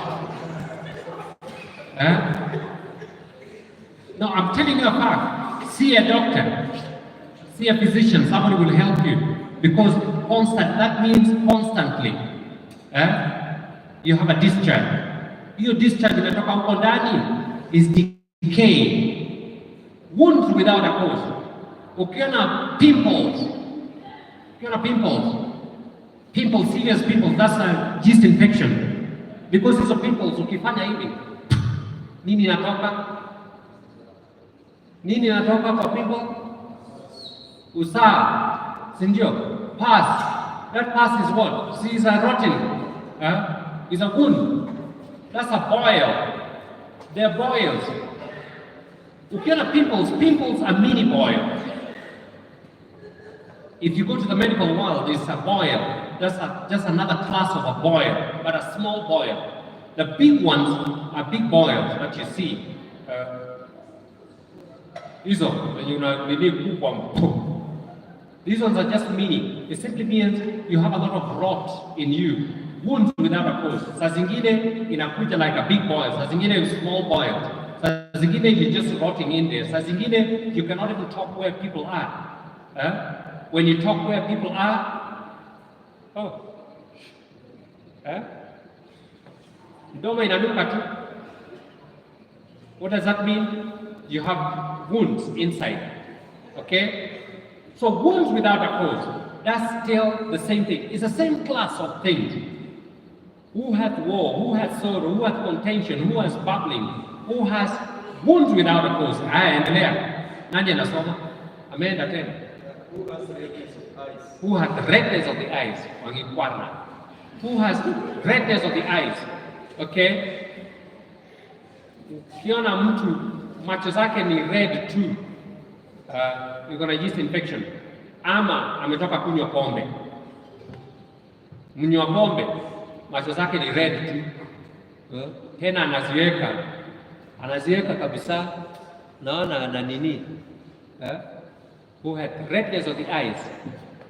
No, I'm telling you a fact. See a doctor, see a physician, somebody will help you. Because that means constantly. You have a discharge. Your discharge inatoka huko ndani is decay. Wounds without a cause. Ukiona pimples, serious pimples, that's a yeast infection. Because hizo pimples, ukifanya hivi, nini inatoka kwa pimple? Usaa, sindio? Pus. That pus is what? See, it's a rotten. It's a wound. That's a boil. They're boils. Ukiona pimples are mini boils. If you go to the medical world, it's a boil. That's just another class of a boil, but a small boil. The big ones are big boils that you see. These ones are just mini. It simply means you have a lot of rot in you. Wounds without a cause. Saa zingine inakuja like a big boil. Saa zingine is small boil. Saa zingine you're just rotting in there. Saa zingine you cannot even talk where people are. When you talk where people are, Doma inanuka tu. What does that mean? You have wounds inside. Okay? So wounds without a cause, that's still the same thing. It's the same class of things. Who has war? Who has sorrow? Who has contention? Who has babbling? Who has wounds without a cause? Endelea. Nani anasoma? Ameenda tena. Who has redness of eyes? Who has redness of the eyes? Wangikwana. Who has redness of the eyes? Okay? Ukiona mtu macho zake ni red tu, you're gonna yeast infection. Ama ametoka kunywa pombe. Mnywa pombe, macho zake ni red tu. Tena anaziweka kabisa, naona na nini? Who had redness of the eyes.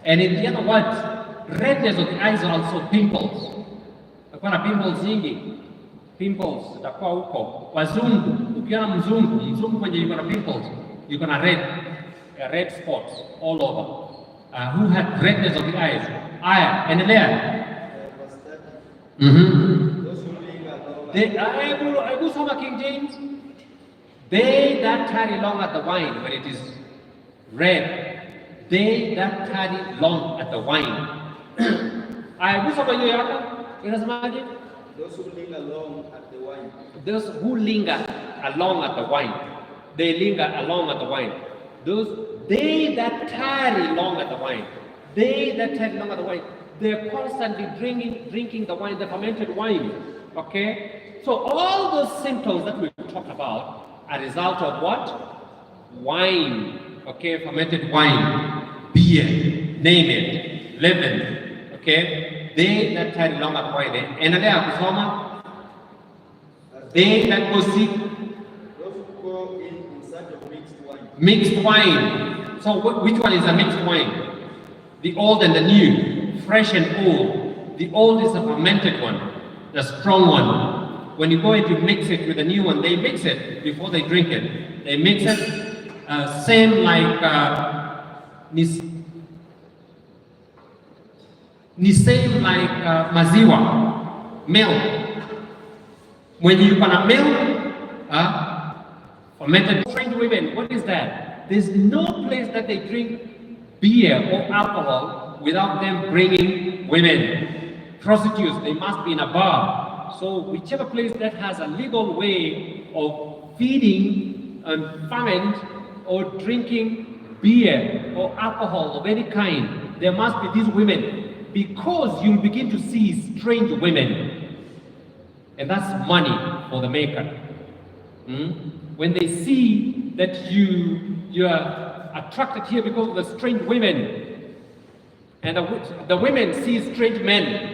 And in the other words, redness of the eyes are also pimples. Takuwa na pimples nyingi. Pimples zitakuwa huko. Wazungu, ukiona mzungu mwenye yuko na pimples, yuko na red spots all over. Who had redness of the eyes? Aya, endelea. Those who linger long. I do soma King James. They that tarry long at the wine when it is red, they that tarry long at the wine. I do soma hiyo yako. Inasemaje? Those who linger long at the wine. Those who linger along at the wine. They linger along at the wine. They that tarry long at the wine. They that tarry long at the wine. They're constantly drinking the wine, the fermented wine. Okay? So all those symptoms that we talked about are a result of what? Wine. Okay? Fermented wine. Beer. Name it. Leaven. Okay? They that tarry long at wine. Endelea kusoma. They that go seek. Those who go in search of mixed wine. Mixed wine. So which one is a mixed wine? The old and the new. Fresh and old. The old is a fermented one, the strong one. When you go in to mix it with the new one, they mix it before they drink it. They mix it same like same like maziwa, milk. When you gonna milk, fermented strange women. What is that? There's no place that they drink beer or alcohol without them bringing women. Prostitutes, they must be in a bar. So whichever place that has a legal way of feeding and ferment or drinking beer or alcohol of any kind, there must be these women, because you'll begin to see strange women. And that's money for the maker. When they see that you're attracted here because of the strange women, and the women see strange men.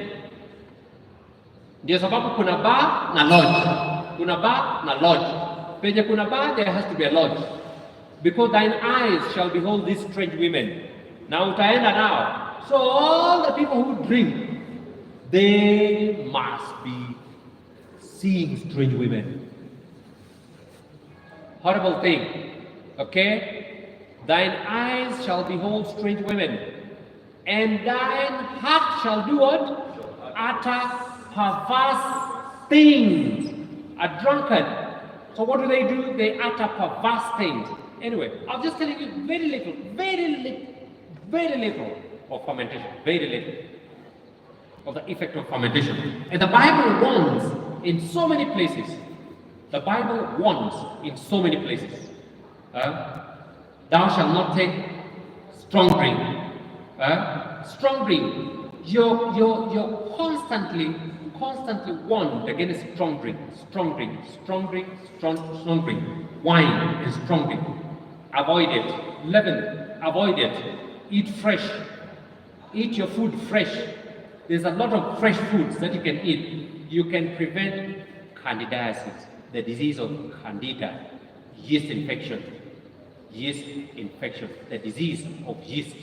Ndio sababu kuna bar na lodge. Kuna bar na lodge. Penye kuna bar, there has to be a lodge. Because thine eyes shall behold these strange women. Now utaenda now. So all the people who drink, they must be seeing strange women. Horrible thing. Okay? Thine eyes shall behold strange women. And thine heart shall do what? Utter perverse things. A drunkard. So what do? They utter perverse things. Anyway, I'm just telling you very little of fermentation. Very little of the effect of fermentation. And the Bible warns in so many places. The Bible warns in so many places. Thou shalt not take strong drink. Strong drink. You're constantly warned against strong drink. Strong drink. Wine and strong drink. Avoid it. Leaven. Avoid it. Eat fresh. Eat your food fresh. There's a lot of fresh foods that you can eat. You can prevent candidiasis, the disease of candida, yeast infection, the disease of yeast.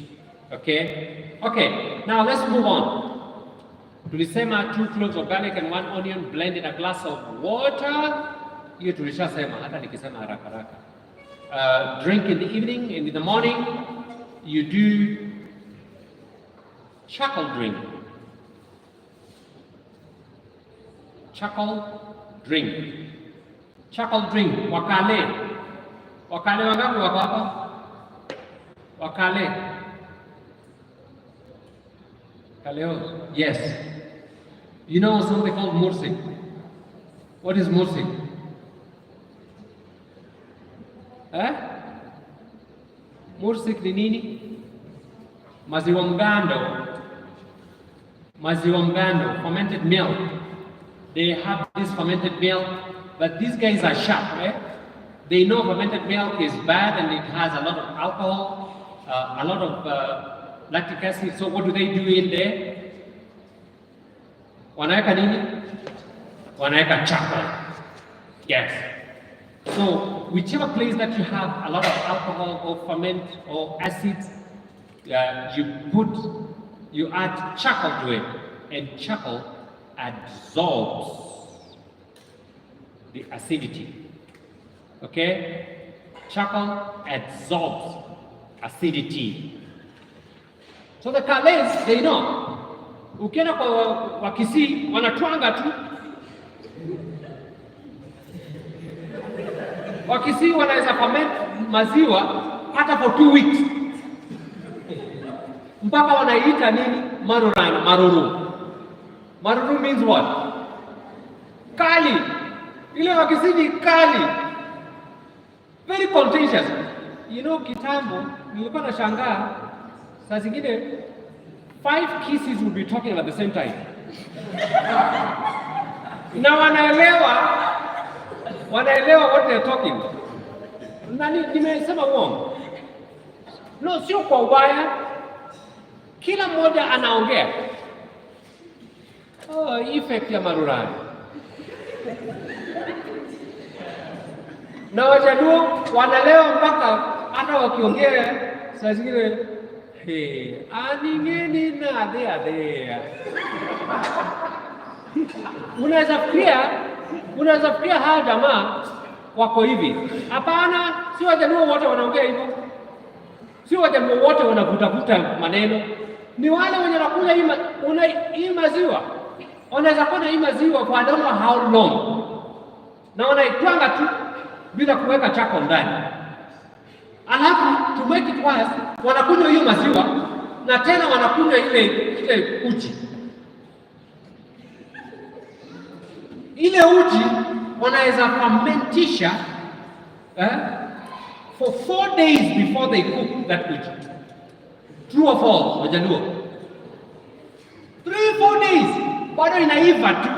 Okay? Okay, now let's move on. Tulisema 2 cloves of garlic and 1 onion blend in a glass of water. Hiyo tulishasema, hata nikisema haraka. Drink in the evening and in the morning. You do charcoal drink. Charcoal drink. Wakale wangapi wako hapa? Wakale. Kaleos. Yes. You know something called Mursi. What is Mursi? Mursik ni nini? Maziwa mgando, fermented milk. They have this fermented milk, but these guys are sharp, right? They know fermented milk is bad and it has a lot of alcohol, a lot of lactic acid. So what do they do in there? Wanaeka nini? Wanaeka charcoal. Yes. So whichever place that you have a lot of alcohol or ferment or acids, you add charcoal to it, and charcoal absorbs the acidity. Okay? Charcoal absorbs acidity. So the Kales, they know. Ukienda kwa Wakisii wanatwanga tu. Wakisii wanaweza ferment maziwa hata for 2 weeks. Mpaka wanaita nini? Maruru. Maruru means what? Kali. Ile Wakisii ni kali. Very contentious. You know, kitambo nilikuwa nashangaa saa zingine 5 kisses would be talking at the same time. Na wanaelewa what they're talking. Na nimesema uongo. No, sio kwa ubaya. Kila mmoja anaongea. Effect ya marurani. Na Wajaluo wanalewa mpaka hata wakiongea saa zingine aningeni na adea. Unaweza fikiria hawa jamaa wako hivi. Hapana, si Wajaluo wote wanaongea hivyo. Si Wajaluo wote wanavutavuta maneno. Ni wale wenye wanakunywa hii maziwa. Wanaweza kunywa hii maziwa for I don't know how long. Na wanaitwanga tu bila kuweka chako ndani. Alafu to make it worse, wanakunywa hiyo maziwa na tena wanakunywa ile uji. Ile uji wanaweza fermentisha for 4 days before they cook that uji. True or false, Wajaluo? 3-4 days bado inaiva tu,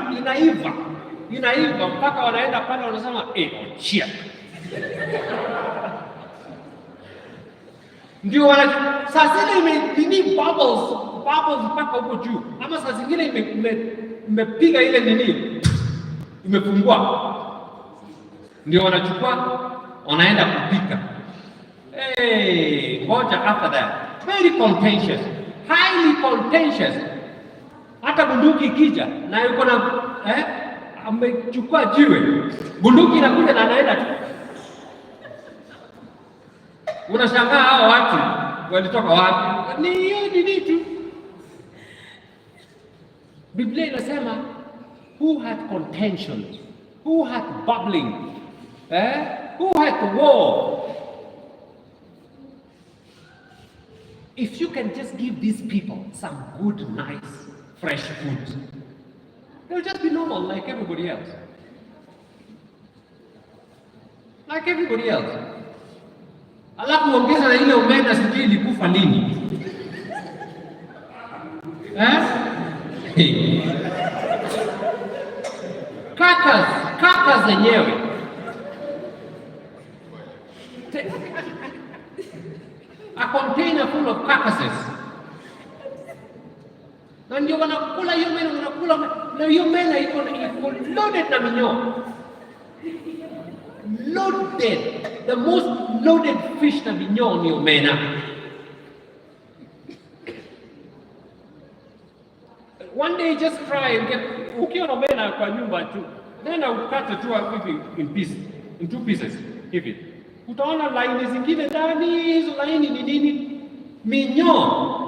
inaiva mpaka wanaenda pale wanasema ochia. Ndio saa zingine bubbles mpaka huko juu, ama saa zingine imepiga ile nini, imefungua, ndio wanachukua wanaenda kupika. Ngoja after that, very contentious, highly contentious. Hata bunduki ikija na yuko na amechukua jiwe, bunduki inakuja na anaenda tu. Unashangaa hao watu walitoka wapi? Ni hiyo nini tu. Biblia inasema who had contention, who had bubbling, who had war. If you can just give these people some good, nice, fresh food, they'll just be normal like everybody else. Like everybody else. Alafu ongeza na ile omena sijui ilikufa nini. Kaka zenyewe. A container full of carcasses. Na ndio wanakula hiyo mena, wanakula na hiyo mena iko loaded na minyoo. Loaded, the most loaded fish na minyoo ni omena. One day just try and get ukiona omena kwa nyumba tu, then ukate tu hivi in 2 pieces hivi. Utaona laini zingine ndani, hizo laini ni nini? Minyoo.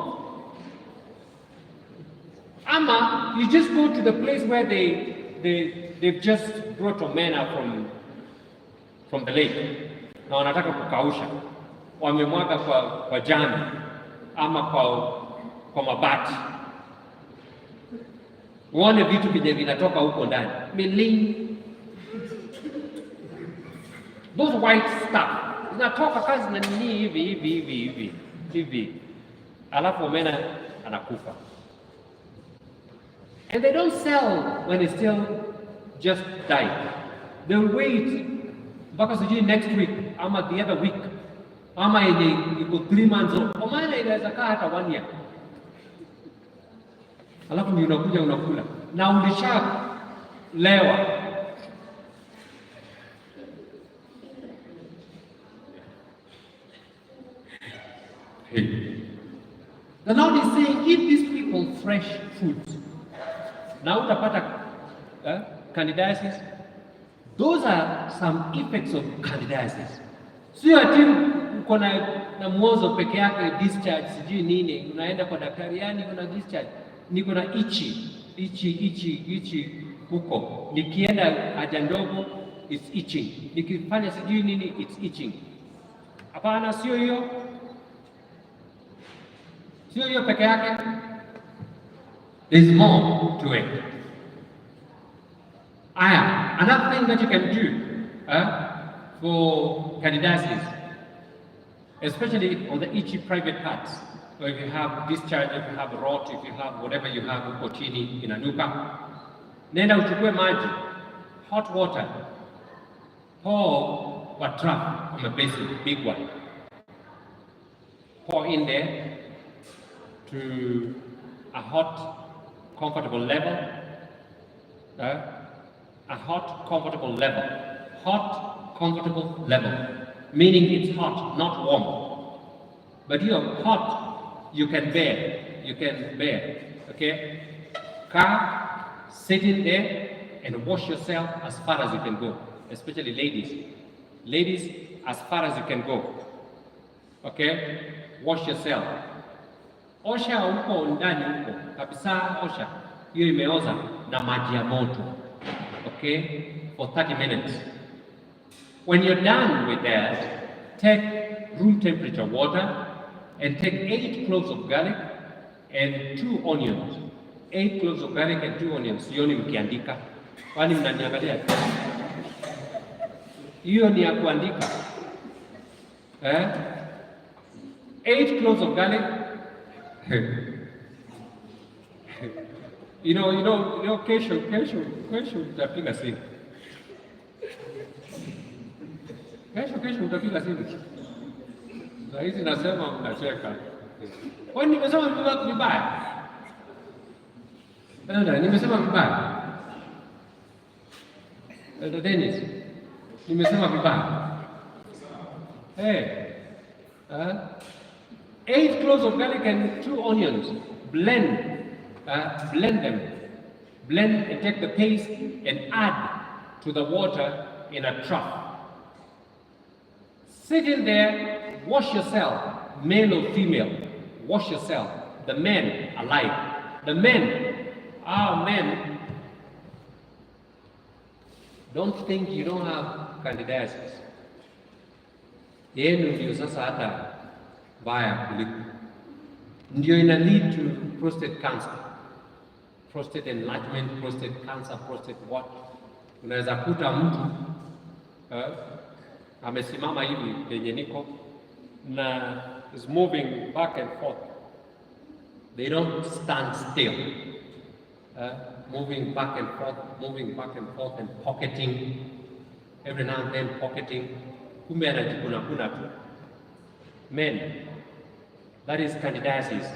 Ama you just go to the place where they've just brought omena from the lake. Na wanataka kukausha. Wamemwaga kwa jani ama kwa mabati. Uone vitu vile vinatoka huko ndani. Miling. Those white stuff. zinatoka kazi na nini hivi, alafu omena anakufa. And they don't sell when it's still just died. They'll wait mpaka sijui next week ama the other week ama yenye iko 3 months old. Kwa maana inaweza kaa hata 1 year. Alafu ndio unakuja unakula na ulishalewa. Hey. The Lord is saying, give these people fresh food. Na utapata candidiasis. Those are some effects of candidiasis. Sio ati uko na mwozo peke yake, discharge sijui nini, unaenda kwa daktari, yani kuna discharge, niko na ichi huko, nikienda haja ndogo it's itching, nikifanya sijui nini it's itching. Hapana, sio hiyo peke yake. There's more to it. Another thing that you can do for candidiasis, especially on the itchy private parts, so if you have discharge, if you have rot, if you have whatever you have huko chini inanuka, nenda uchukue maji, hot water, pour a trap on a basin, big one, pour in there to a hot, comfortable level, hot, comfortable level, meaning it's hot, not warm. But you're hot, you can bear, okay? Sit in there and wash yourself as far as you can go, especially ladies. Ladies, as far as you can go, okay? Wash yourself. Osha huko ndani huko, kabisa osha. Hiyo imeoza na maji ya moto. Okay? For 30 minutes. When you're done with that, take room temperature water and take 8 cloves of garlic and 2 onions. 8 cloves of garlic and 2 onions. Sioni mkiandika. Kwani mnaniangalia? Hiyo ni ya kuandika. 8 cloves of garlic. You know, kesho utapiga simu. Kesho utapiga simu. Sasa hizi nasema mnacheka. Kwani nimesema vibaya? Nimesema vibaya. Dennis, nimesema vibaya. 8 cloves of garlic and 2 onions. Blend them. Blend and take the paste and add to the water in a trough. Sit in there, wash yourself, male or female. Wash yourself. The men alive. The men, men, don't think you don't have candidiasis. Yenu ndio sasa hata baya kuliko. Ndio ina lead to prostate cancer. Prostate enlargement, prostate cancer, prostate what? Unaweza kuta mtu amesimama hivi penye niko na is moving back and forth. They don't stand still. Moving back and forth and pocketing. Every now and then pocketing. Kumbe anajikuna tu. Men, that is candidiasis.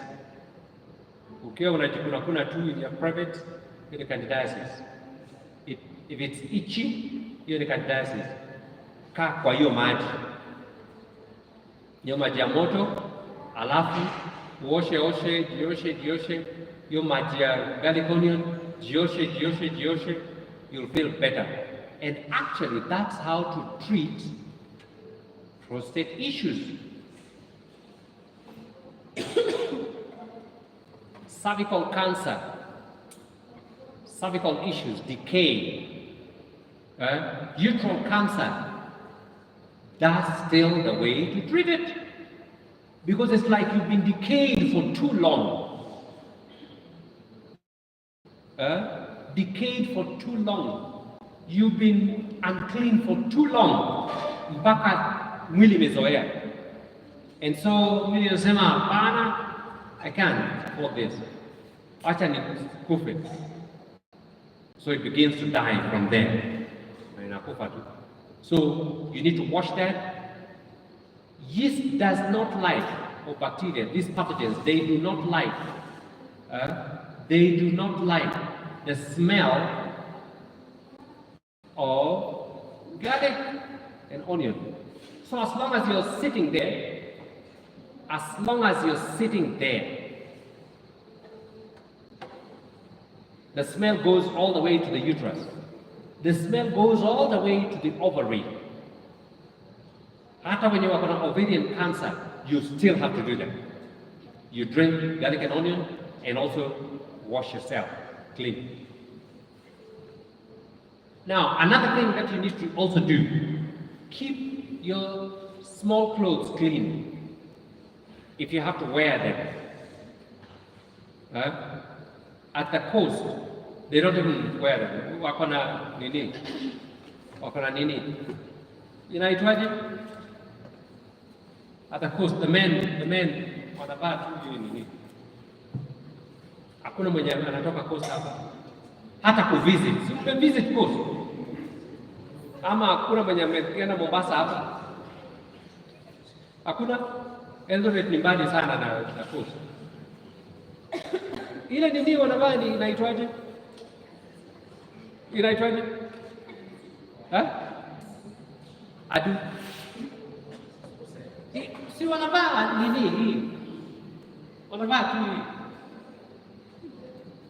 Ukiwa unajikuna tu in your private, hiyo ni candidiasis. If it's itchy, hiyo ni candidiasis. Kaa kwa hiyo maji. Hiyo maji ya moto, alafu jioshe, hiyo maji ya garlic onion, jioshe, you'll feel better. And actually, that's how to treat prostate issues. Cervical cancer, cervical issues, decay, uterine cancer, that's still the way to treat it. Because it's like you've been decayed for too long. Decayed for too long. You've been unclean for too long. Mpaka mwili imezoea. And so mwili inasema hapana, I can't afford this. Acha nikufe. So it begins to die from there. Na inakufa tu. So you need to wash that. Yeast does not like, or bacteria, these pathogens, they do not like the smell of garlic and onion. So as long as you're sitting there, the smell goes all the way to the uterus. The smell goes all the way to the ovary. Hata when you have an ovarian cancer, you still have to do that. You drink garlic and onion and also wash yourself clean. Now, another thing that you need to also do, keep your small clothes clean if you have to wear them. At the coast, they don't even wear them. Wakona nini. Inaitwaje? At the coast, the men wanavaa tu hiyo nini. Hakuna mwenye anatoka coast hapa. Hata kuvisit. Si visit coast. Ama hakuna mwenye ameenda Mombasa hapa. Hakuna. Eldoret ni mbali sana na coast. Ile nini wanavaa ni inaitwaje? Inaitwaje? Adu. Si wanavaa nini hii? Wanavaa tu hii.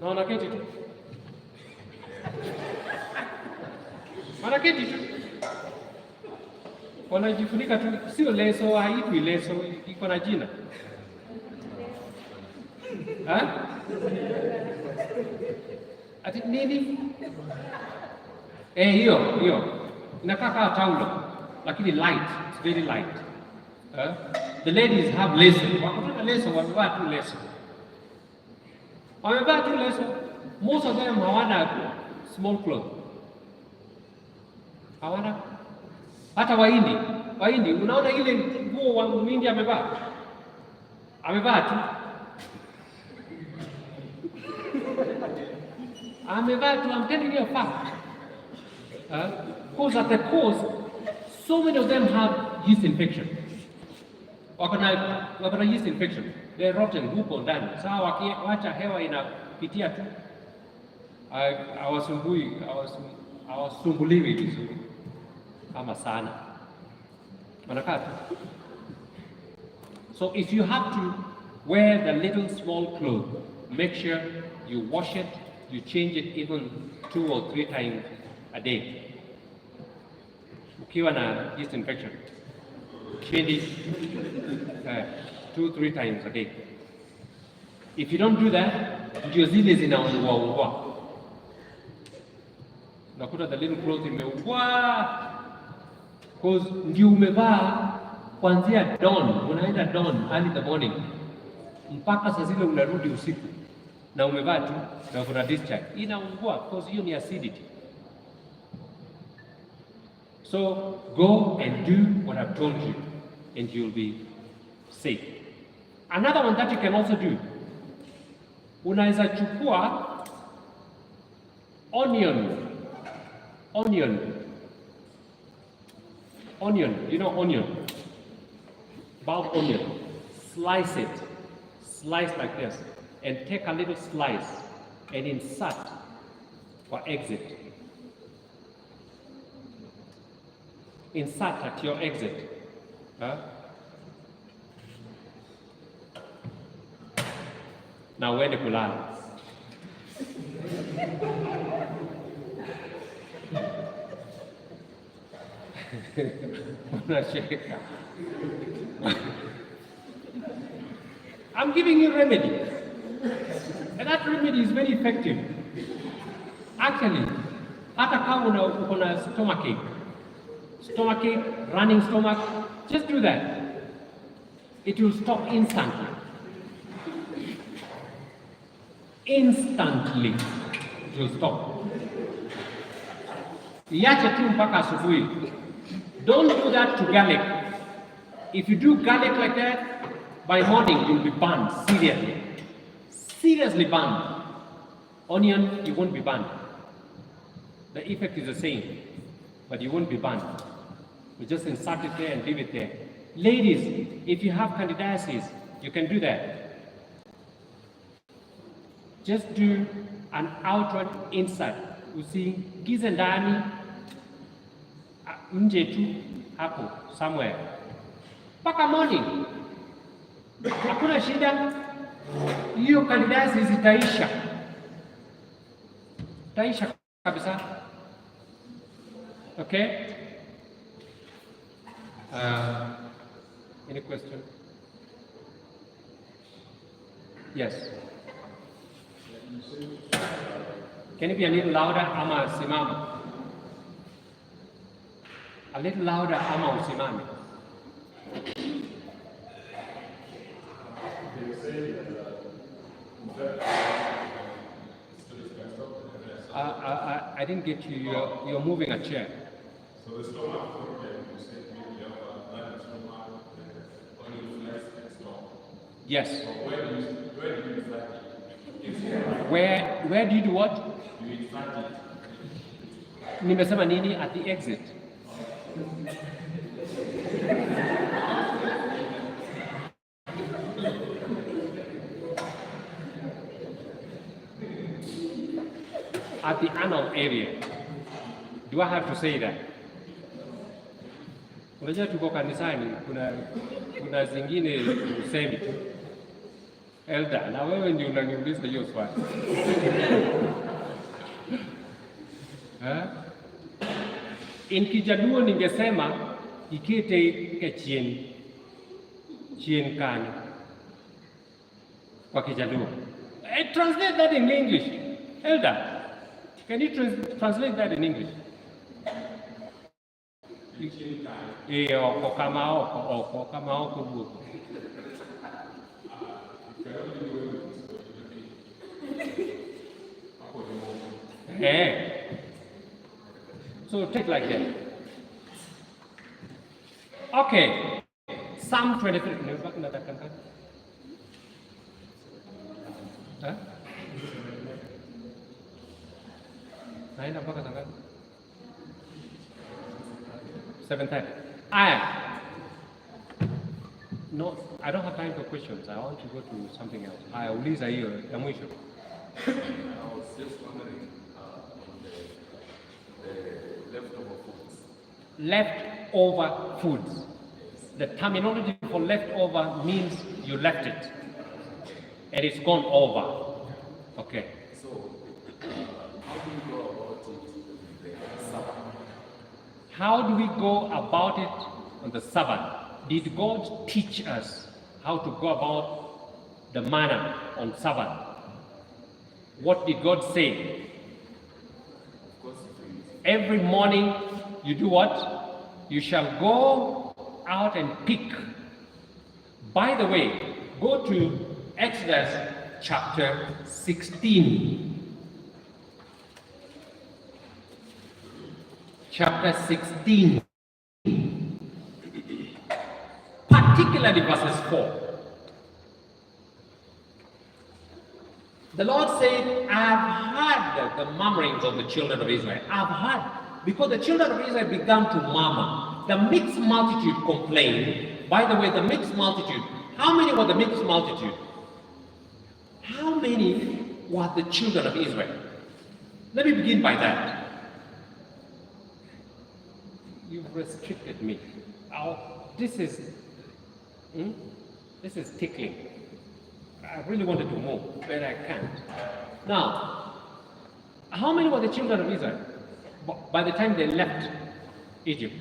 Na wanaketi tu. Wanaketi tu. Wanajifunika tu. Sio leso, haitwi leso, iko na jina. Ati nini? Hiyo. Inakaa kama taulo, lakini light, it's very light. The ladies have leso. Wakutaka leso, wamevaa tu leso. Wamevaa tu leso. Most of them hawana small clothes. Hawana. Hata Wahindi, unaona ile nguo wa Mhindi amevaa? Amevaa tu. Amevaa tu, I'm telling you a fact. Because at the coast, so many of them have yeast infection. Wakona yeast infection. They're rotten huko ndani. Sawa wakiacha hewa inapitia tu. Hawasumbuliwi vizuri. Kama sana. Wanakaa tu. So if you have to wear the little small clothes, make sure you wash it, you change it even 2 or 3 times a day. Ukiwa na yeast infection, change it 2-3 times a day. If you don't do that, ndio zile zinaungua. Nakuta the little clothes imeungua, because ndio umevaa kuanzia dawn, unaenda dawn early in the morning mpaka saa zile unarudi usiku na umevaa tu na kuna discharge inaungua, because hiyo ni acidity. So go and do what I've told you and you'll be safe. Another one that you can also do, unaweza chukua onion, you know onion, bulb onion, slice like this, and take a little slice and insert or exit. Insert at your exit. Na uende kulala. I'm giving you remedy. And that remedy is very effective. Actually, hata kama uko na stomachache, running stomach, just do that. It will stop instantly. Instantly, it will stop. Iache tu mpaka asubuhi. Don't do that to garlic. If you do garlic like that, by morning you'll be burned, seriously. Seriously burned. Onion, you won't be burned. The effect is the same, but you won't be burned. You just insert it there and leave it there. Ladies, if you have candidiasis, you can do that. Just do an outward insert. Usiingize ndani nje tu hapo somewhere. Paka morning. Hakuna shida. Hiyo candidiasis itaisha. Itaisha kabisa. Okay? Any question? Yes. Can you be a little louder? Ama simama. A little louder, ama usimame. I didn't get you. You're moving a chair. So the stomach problem, you said maybe you have a bad stomach, only flesh and stomach. Yes. So where do you insert it? Where do you do what? You insert it. Nimesema nini at the exit? At the anal area. Do I have to say that? Unajua tuko kanisani, kuna zingine usemi tu. Elda, na wewe ndio unaniuliza hiyo swali. In Kijaluo ningesema ikete ke chien kanyo. Kwa Kijaluo. Translate that in English. Elda, can you translate that in English? Oko kama oko buko. So take like that. Okay. Psalm 23. Huh? Naenda mpaka saa ngapi? 7:30. No, I don't have time for questions. I want to go to something else. Uliza hiyo ya mwisho. I was just wondering on the leftover foods. Leftover foods. The terminology for leftover means you left it and it's gone over. Okay. So, how do you go about it in the Sabbath? How do we go about it on the Sabbath? Did God teach us how to go about the manner on Sabbath? What did God say? Of course, Every morning you do what? You shall go out and pick. By the way, go to Exodus chapter 16. Chapter 16. Particularly verses 4. The Lord said, I've heard the murmurings of the children of Israel. I've heard. Because the children of Israel began to murmur. The mixed multitude complained. By the way, the mixed multitude. How many were the mixed multitude? How many were the children of Israel? Let me begin by that. You've restricted me. This is tickling. I really wanted to move, but I can't. Now, how many were the children of Israel by the time they left Egypt?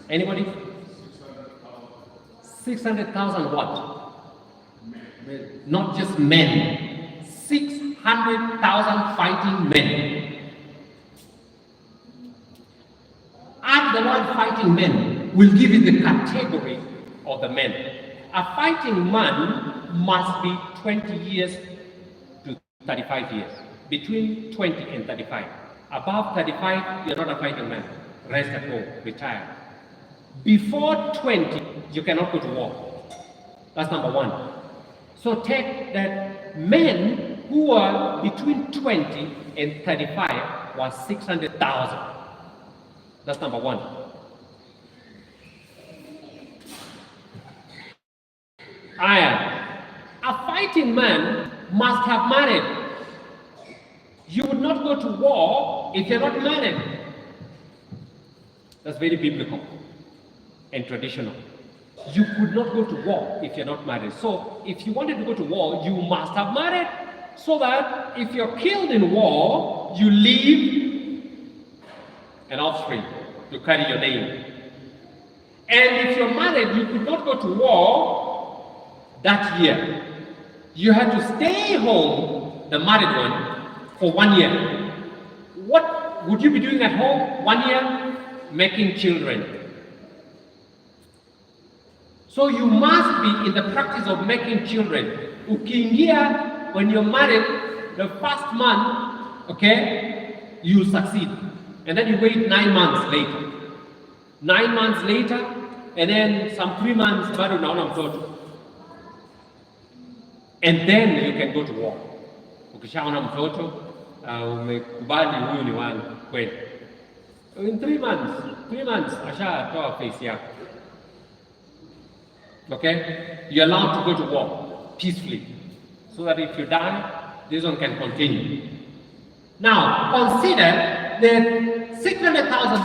Anybody? 600,000 what? Men. Not just men. 600,000 fighting men. Add the word fighting men, will give you the category of the men. A fighting man must be 20 years to 35 years. Between 20 and 35. Above 35, you're not a fighting man. Rest at home, retire. Before 20, you cannot go to war. That's number one. So take that men who were between 20 and 35 was 600,000. That's number one. A fighting man must have married. You would not go to war if you're not married. That's very biblical and traditional. You could not go to war if you're not married. So if you wanted to go to war, you must have married, so that if you're killed in war, you leave an offspring to carry your name. And if you're married, you could not go to war that year. You had to stay home, the married one, for 1 year. What would you be doing at home 1 year? Making children. So you must be in the practice of making children. Ukiingia, when you're married, the first month, okay, you succeed. And then you wait 9 months later. 9 months later, and then some 3 months, bado unaona mtoto. And then you can go to war. Ukishaona mtoto, umekubali huyu ni wangu kweli. In 3 months, ashatoa face yako. Okay? You're allowed to go to war peacefully, so that if you die, this one can continue. Now, consider that 600,000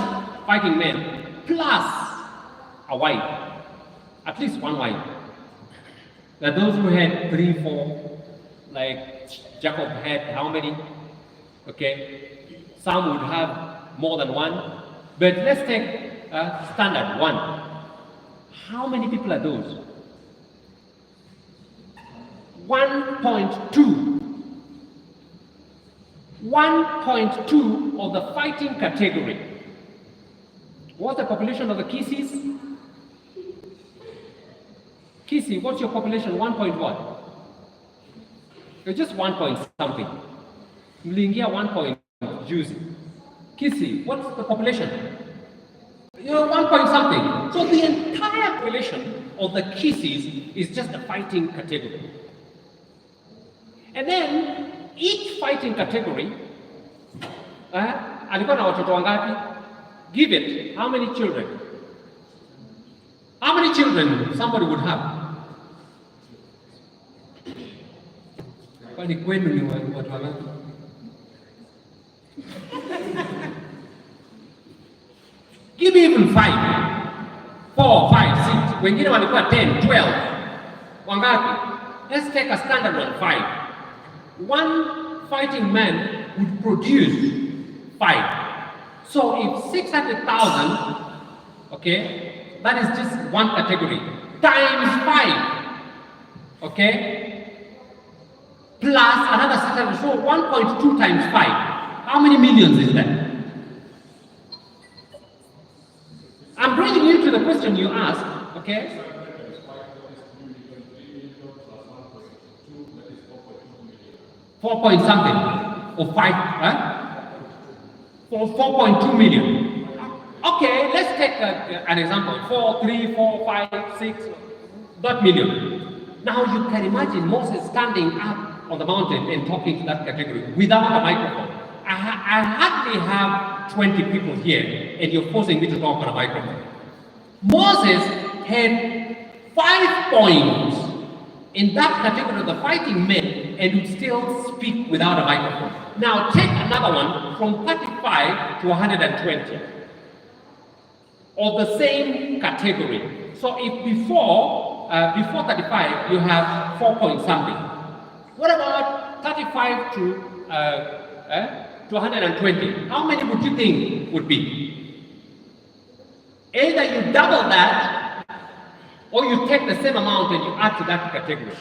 fighting men plus a wife, at least one wife. That those who had 3, 4, like Jacob had how many? Okay, some would have more than one, but let's take standard 1. How many people are those? 1.2. 1.2 of the fighting category. What's the population of the Kisis? Kisi, what's your population? 1 point what? You're just 1 point something. Mlingia 1 point juicy. Kisi, what's the population? You're 1 point something. So the entire population of the Kisis is just a fighting category. And then each fighting category, alikuwa na watoto wangapi? Give it, how many children? How many children somebody would have? Kwani kwenu ni watu wangapi? Give me even 5, 4, 5, 6. Wengine walikuwa 10, 12. Wangapi? Let's take a standard one, 5. One fighting man would produce 5. So if 600,000, okay, that is just one category, times 5, okay, plus another 600, so 1.2 times 5. How many millions is that? I'm bringing you to the question you asked, okay? 4 point something, or 5, for 4.2 million. Okay, let's take an example. 4, 3, 4, 5, 6, that million. Now you can imagine Moses standing up on the mountain and talking to that category without a microphone. I hardly have 20 people here, and you're forcing me to talk on a microphone. Moses had 5 points in that category of the fighting men, and would still speak without a microphone. Now take another one from 35 to 120 of the same category. So if before 35 you have 4 point something, what about 35 to 120? How many would you think would be? Either you double that, or you take the same amount and you add to that category.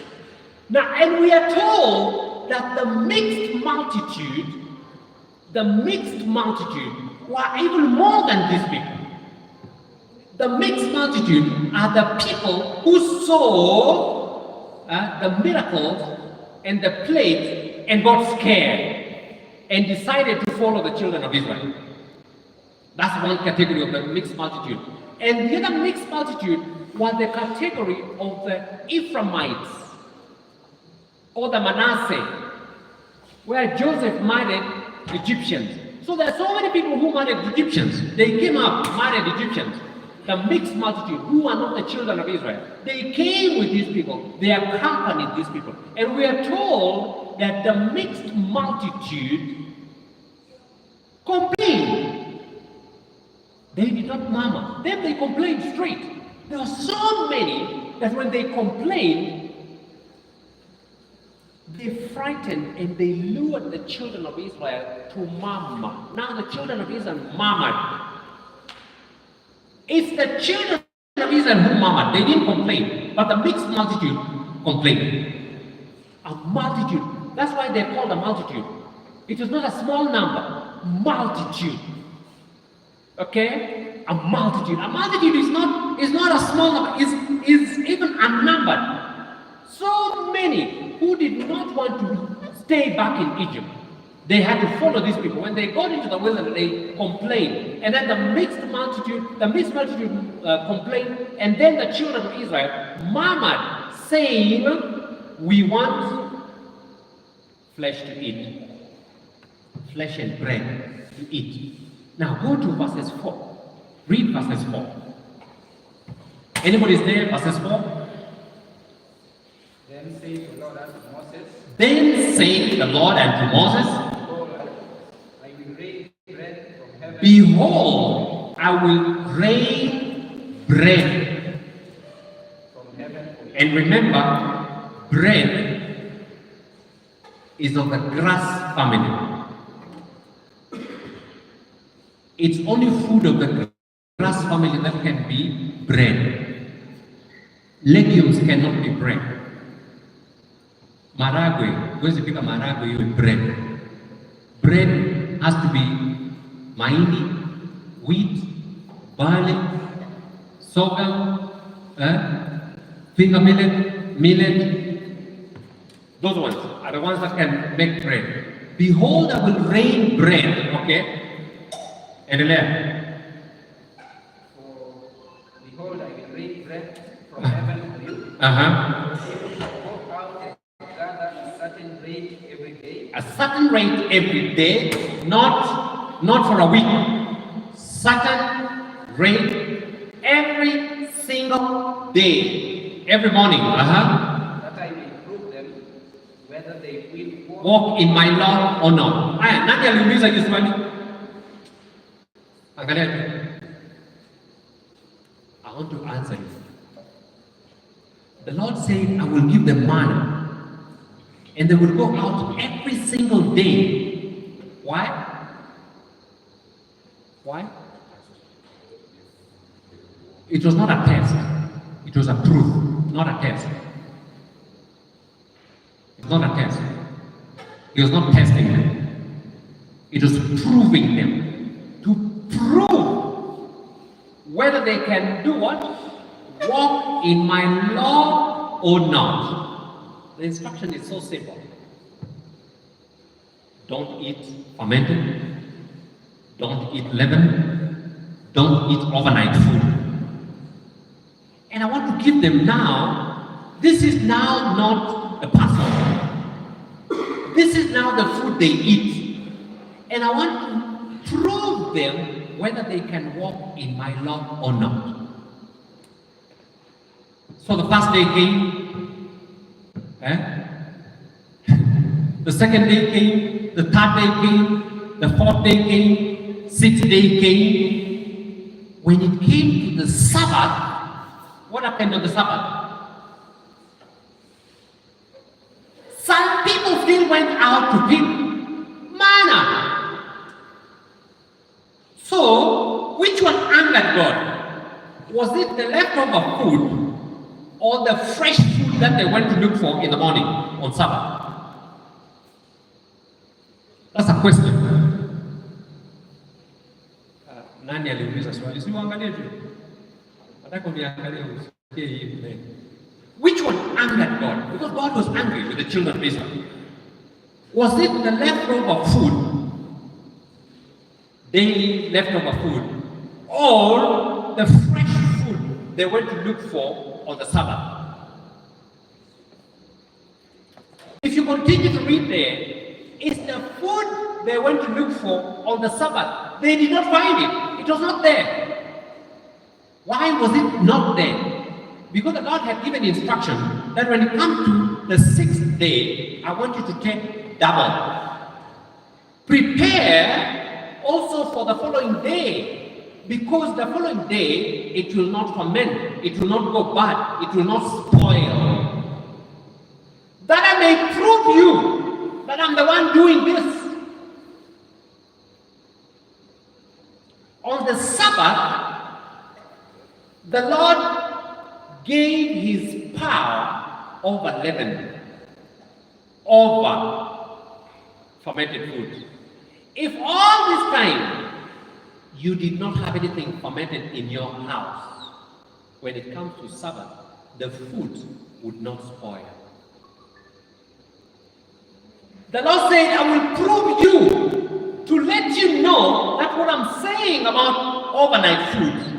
Now, and we are told that the mixed multitude were even more than these people. The mixed multitude are the people who saw the miracles and the plagues and got scared and decided to follow the children of Israel. That's one category of the mixed multitude. And the other mixed multitude was the category of the Ephraimites, or the Manasseh, where Joseph married Egyptians. So there are so many people who married Egyptians. They came up, married Egyptians. The mixed multitude, who are not the children of Israel, they came with these people. They accompanied these people. And we are told that the mixed multitude complained. They did not murmur. Then they complained straight. There were so many that when they complained, they frightened and they lured the children of Israel to murmur. Now the children of Israel murmured. It's the children of Israel who murmured. They didn't complain. But the mixed multitude complained. A multitude. That's why they're called a multitude. It is not a small number. Multitude. Okay? A multitude. A multitude is not a small number. Is even unnumbered. So many who did not want to stay back in Egypt. They had to follow these people. When they got into the wilderness, they complained. And then the mixed multitude complained. And then the children of Israel murmured, saying, we want flesh to eat. Flesh and bread to eat. Now go to verses 4. Read verses 4. Anybody's there? Verses 4. Then said the Lord unto Moses, Then said the Lord unto Moses, I will rain bread from heaven. Behold, I will rain bread. From heaven for you. And remember, bread is of the grass family. It's only food of the grass family that can be bread. Legumes cannot be bread. Maragwe, huwezi pika maragwe iwe bread. Bread has to be mahindi, wheat, barley, sorghum, finger millet. Those ones are the ones that can make bread. Behold, I will rain bread, okay? And then, Behold, I will rain bread from heaven for you. Go out and gather a certain rate every day. a certain rate every day, not for a week. Certain rate every single day, every morning. That I may prove them whether they will Walk in my law or not. Aya, nani aliuliza hiyo swali? Angalia. I want to answer you. The Lord said, I will give them manna, and they will go out every single day. Why? Why? It was not a test. It was a truth, not a test. It's not a test. He was not testing them. It was proving them. To prove whether they can do what? Walk in my law or not. The instruction is so simple. Don't eat fermented. Don't eat leaven. Don't eat overnight food. And I want to give them now, this is now not the Passover. This is now the food they eat. And I want to prove them whether they can walk in my law or not. So the first day came, the second day came, the third day came, the fourth day came, sixth day came. When it came to the Sabbath, what happened on the Sabbath? Some people still went out to pick manna. So, which one angered God? Was it the leftover food or the fresh food that they went to look for in the morning on Sabbath? That's a question. Nani aliuliza swali? Si uangalie tu. Nataka uniangalie usikie hii. Which one angered God? Because God was angry with the children of Israel. Was it the leftover food, daily leftover food, or the fresh they went to look for on the Sabbath. If you continue to read there, it's the food they went to look for on the Sabbath. They did not find it. It was not there. Why was it not there? Because the Lord had given instruction that when it comes to the sixth day, I want you to take double. Prepare also for the following day, because the following day it will not ferment, it will not go bad, it will not spoil. That I may prove you that I'm the one doing this. On the Sabbath, the Lord gave his power over leaven, over fermented food. If all this time you did not have anything fermented in your house, when it comes to Sabbath, the food would not spoil. The Lord said, I will prove you to let you know that what I'm saying about overnight food